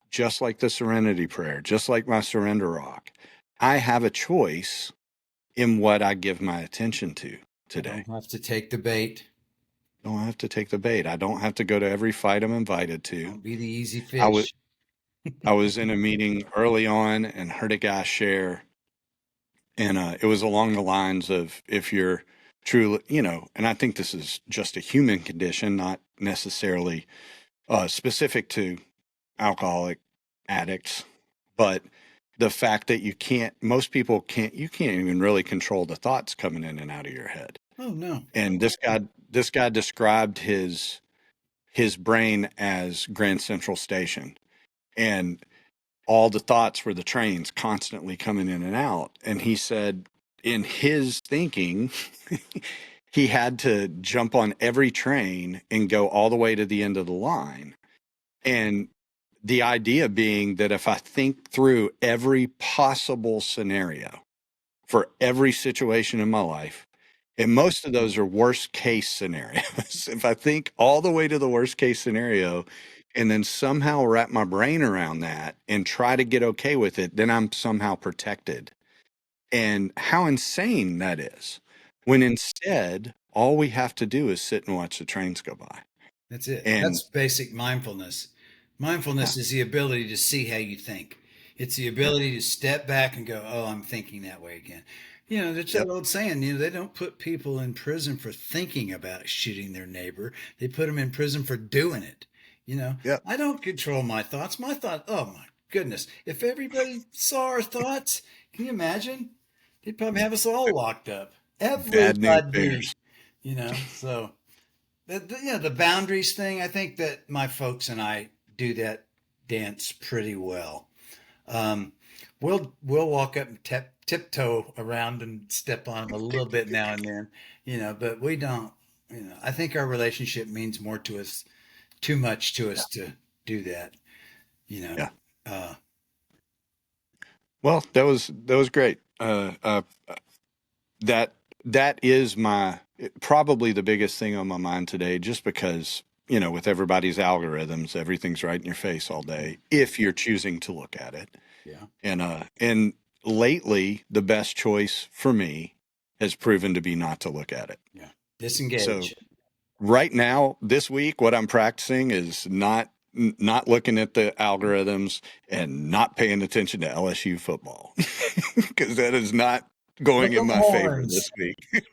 Just like the Serenity Prayer, just like my surrender rock, I have a choice in what I give my attention to I today. don't have to take the bait. Don't have to take the bait. I don't have to go to every fight I'm invited to. Don't be the easy I was fish. I was in a meeting early on and heard a guy share, and it was along the lines of, if you're truly, and I think this is just a human condition, not necessarily specific to alcoholic addicts, but the fact that most people you can't even really control the thoughts coming in and out of your head. Oh no. And this guy described his brain as Grand Central Station, and all the thoughts were the trains constantly coming in and out. And he said in his thinking, he had to jump on every train and go all the way to the end of the line. And the idea being that if I think through every possible scenario for every situation in my life, and most of those are worst case scenarios, if I think all the way to the worst case scenario and then somehow wrap my brain around that and try to get okay with it, then I'm somehow protected. And how insane that is, when instead all we have to do is sit and watch the trains go by. That's it. And That's basic mindfulness. yeah, Mindfulness is the ability to see how you think. It's the ability to step back and go, "Oh, I'm thinking that way again." There's that yep, old saying, they don't put people in prison for thinking about shooting their neighbor. They put them in prison for doing it. yep, I don't control my thoughts. My thought, oh my goodness. If everybody saw our thoughts, can you imagine? They'd probably have us all locked up. bad news Everybody, bears. so the boundaries thing, I think that my folks and I do that dance pretty well. Um, we'll walk up and tiptoe around and step on them a little bit now and then, but we don't. I think our relationship means more to us, too much to us to do that. You know, Yeah. uh, Well, that was great. That that is my probably the biggest thing on my mind today, just because, with everybody's algorithms, everything's right in your face all day if you're choosing to look at it. yeah, And lately, the best choice for me has proven to be not to look at it. yeah. So Disengage. right now, this week, what I'm practicing is not looking at the algorithms and not paying attention to LSU football, because that is not going Look in on the my favor horns. this week.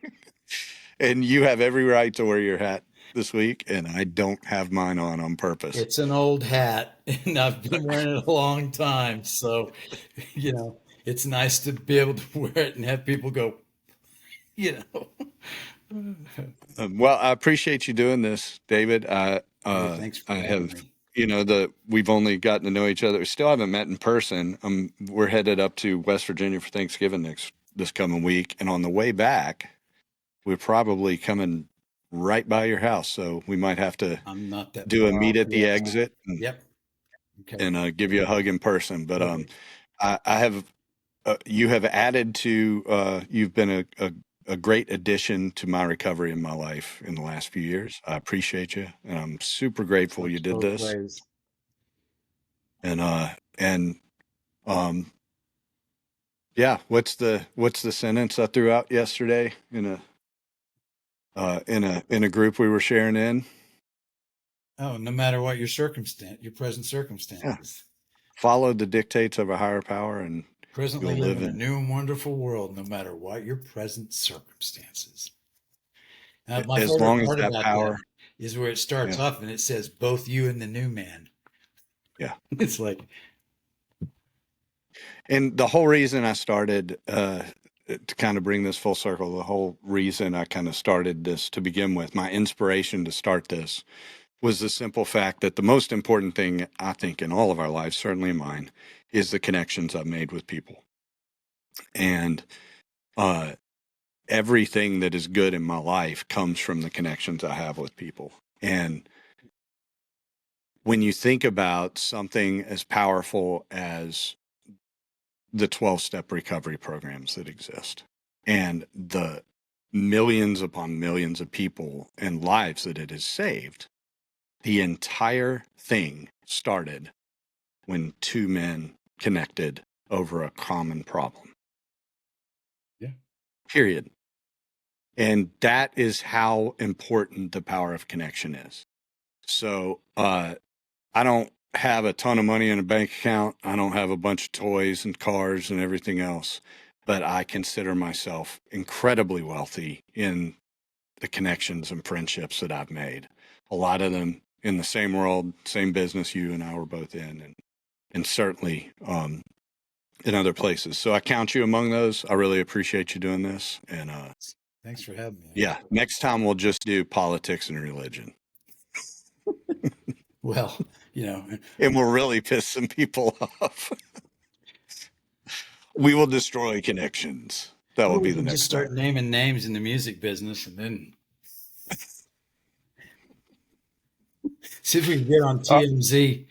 And you have every right to wear your hat this week, and I don't have mine on purpose. It's an old hat, and I've been wearing it a long time. So, it's nice to be able to wear it and have people go, you know. Well, I appreciate you doing this, David. Hey, thanks for I having have, me. we've only gotten to know each other. We still haven't met in person. We're headed up to West Virginia for Thanksgiving this coming week, and on the way back, we're probably coming right by your house, so we might have to I'm not that do a far meet off. at the Yeah. exit Yep. Okay. and give you a hug in person. But Will do. I have you have added to you've been a great addition to my recovery in my life in the last few years. I appreciate you, and I'm super grateful you Works did both this. ways. And um, yeah, what's the sentence I threw out yesterday in a group we were sharing in? Oh, no matter what your present Yeah, circumstances. follow the dictates of a higher power, and Presently you'll live live in a in new and wonderful world, no matter what your present circumstances. My as favorite long as part that about that power. is where it starts Yeah, off and it says, both you and the new man. yeah. It's like, And the whole reason I started, to kind of bring this full circle, the whole reason I kind of started this to begin with, my inspiration to start this was the simple fact that the most important thing I think in all of our lives, certainly mine, is the connections I've made with people. And uh, everything that is good in my life comes from the connections I have with people. And when you think about something as powerful as the 12-step recovery programs that exist and the millions upon millions of people and lives that it has saved, the entire thing started when two men connected over a common problem. yeah, Period. And that is how important the power of connection is. So I don't have a ton of money in a bank account. I don't have a bunch of toys and cars and everything else, but I consider myself incredibly wealthy in the connections and friendships that I've made. A lot of them in the same world, same business you and I were both in, and certainly in other places. So I count you among those. I really appreciate you doing this. And thanks for having me. yeah, next time we'll just do politics and religion. Well, And we'll really piss some people off. We will destroy connections. That will we be the can just next step. start naming names in the music business and then see if we can get on Uh, TMZ.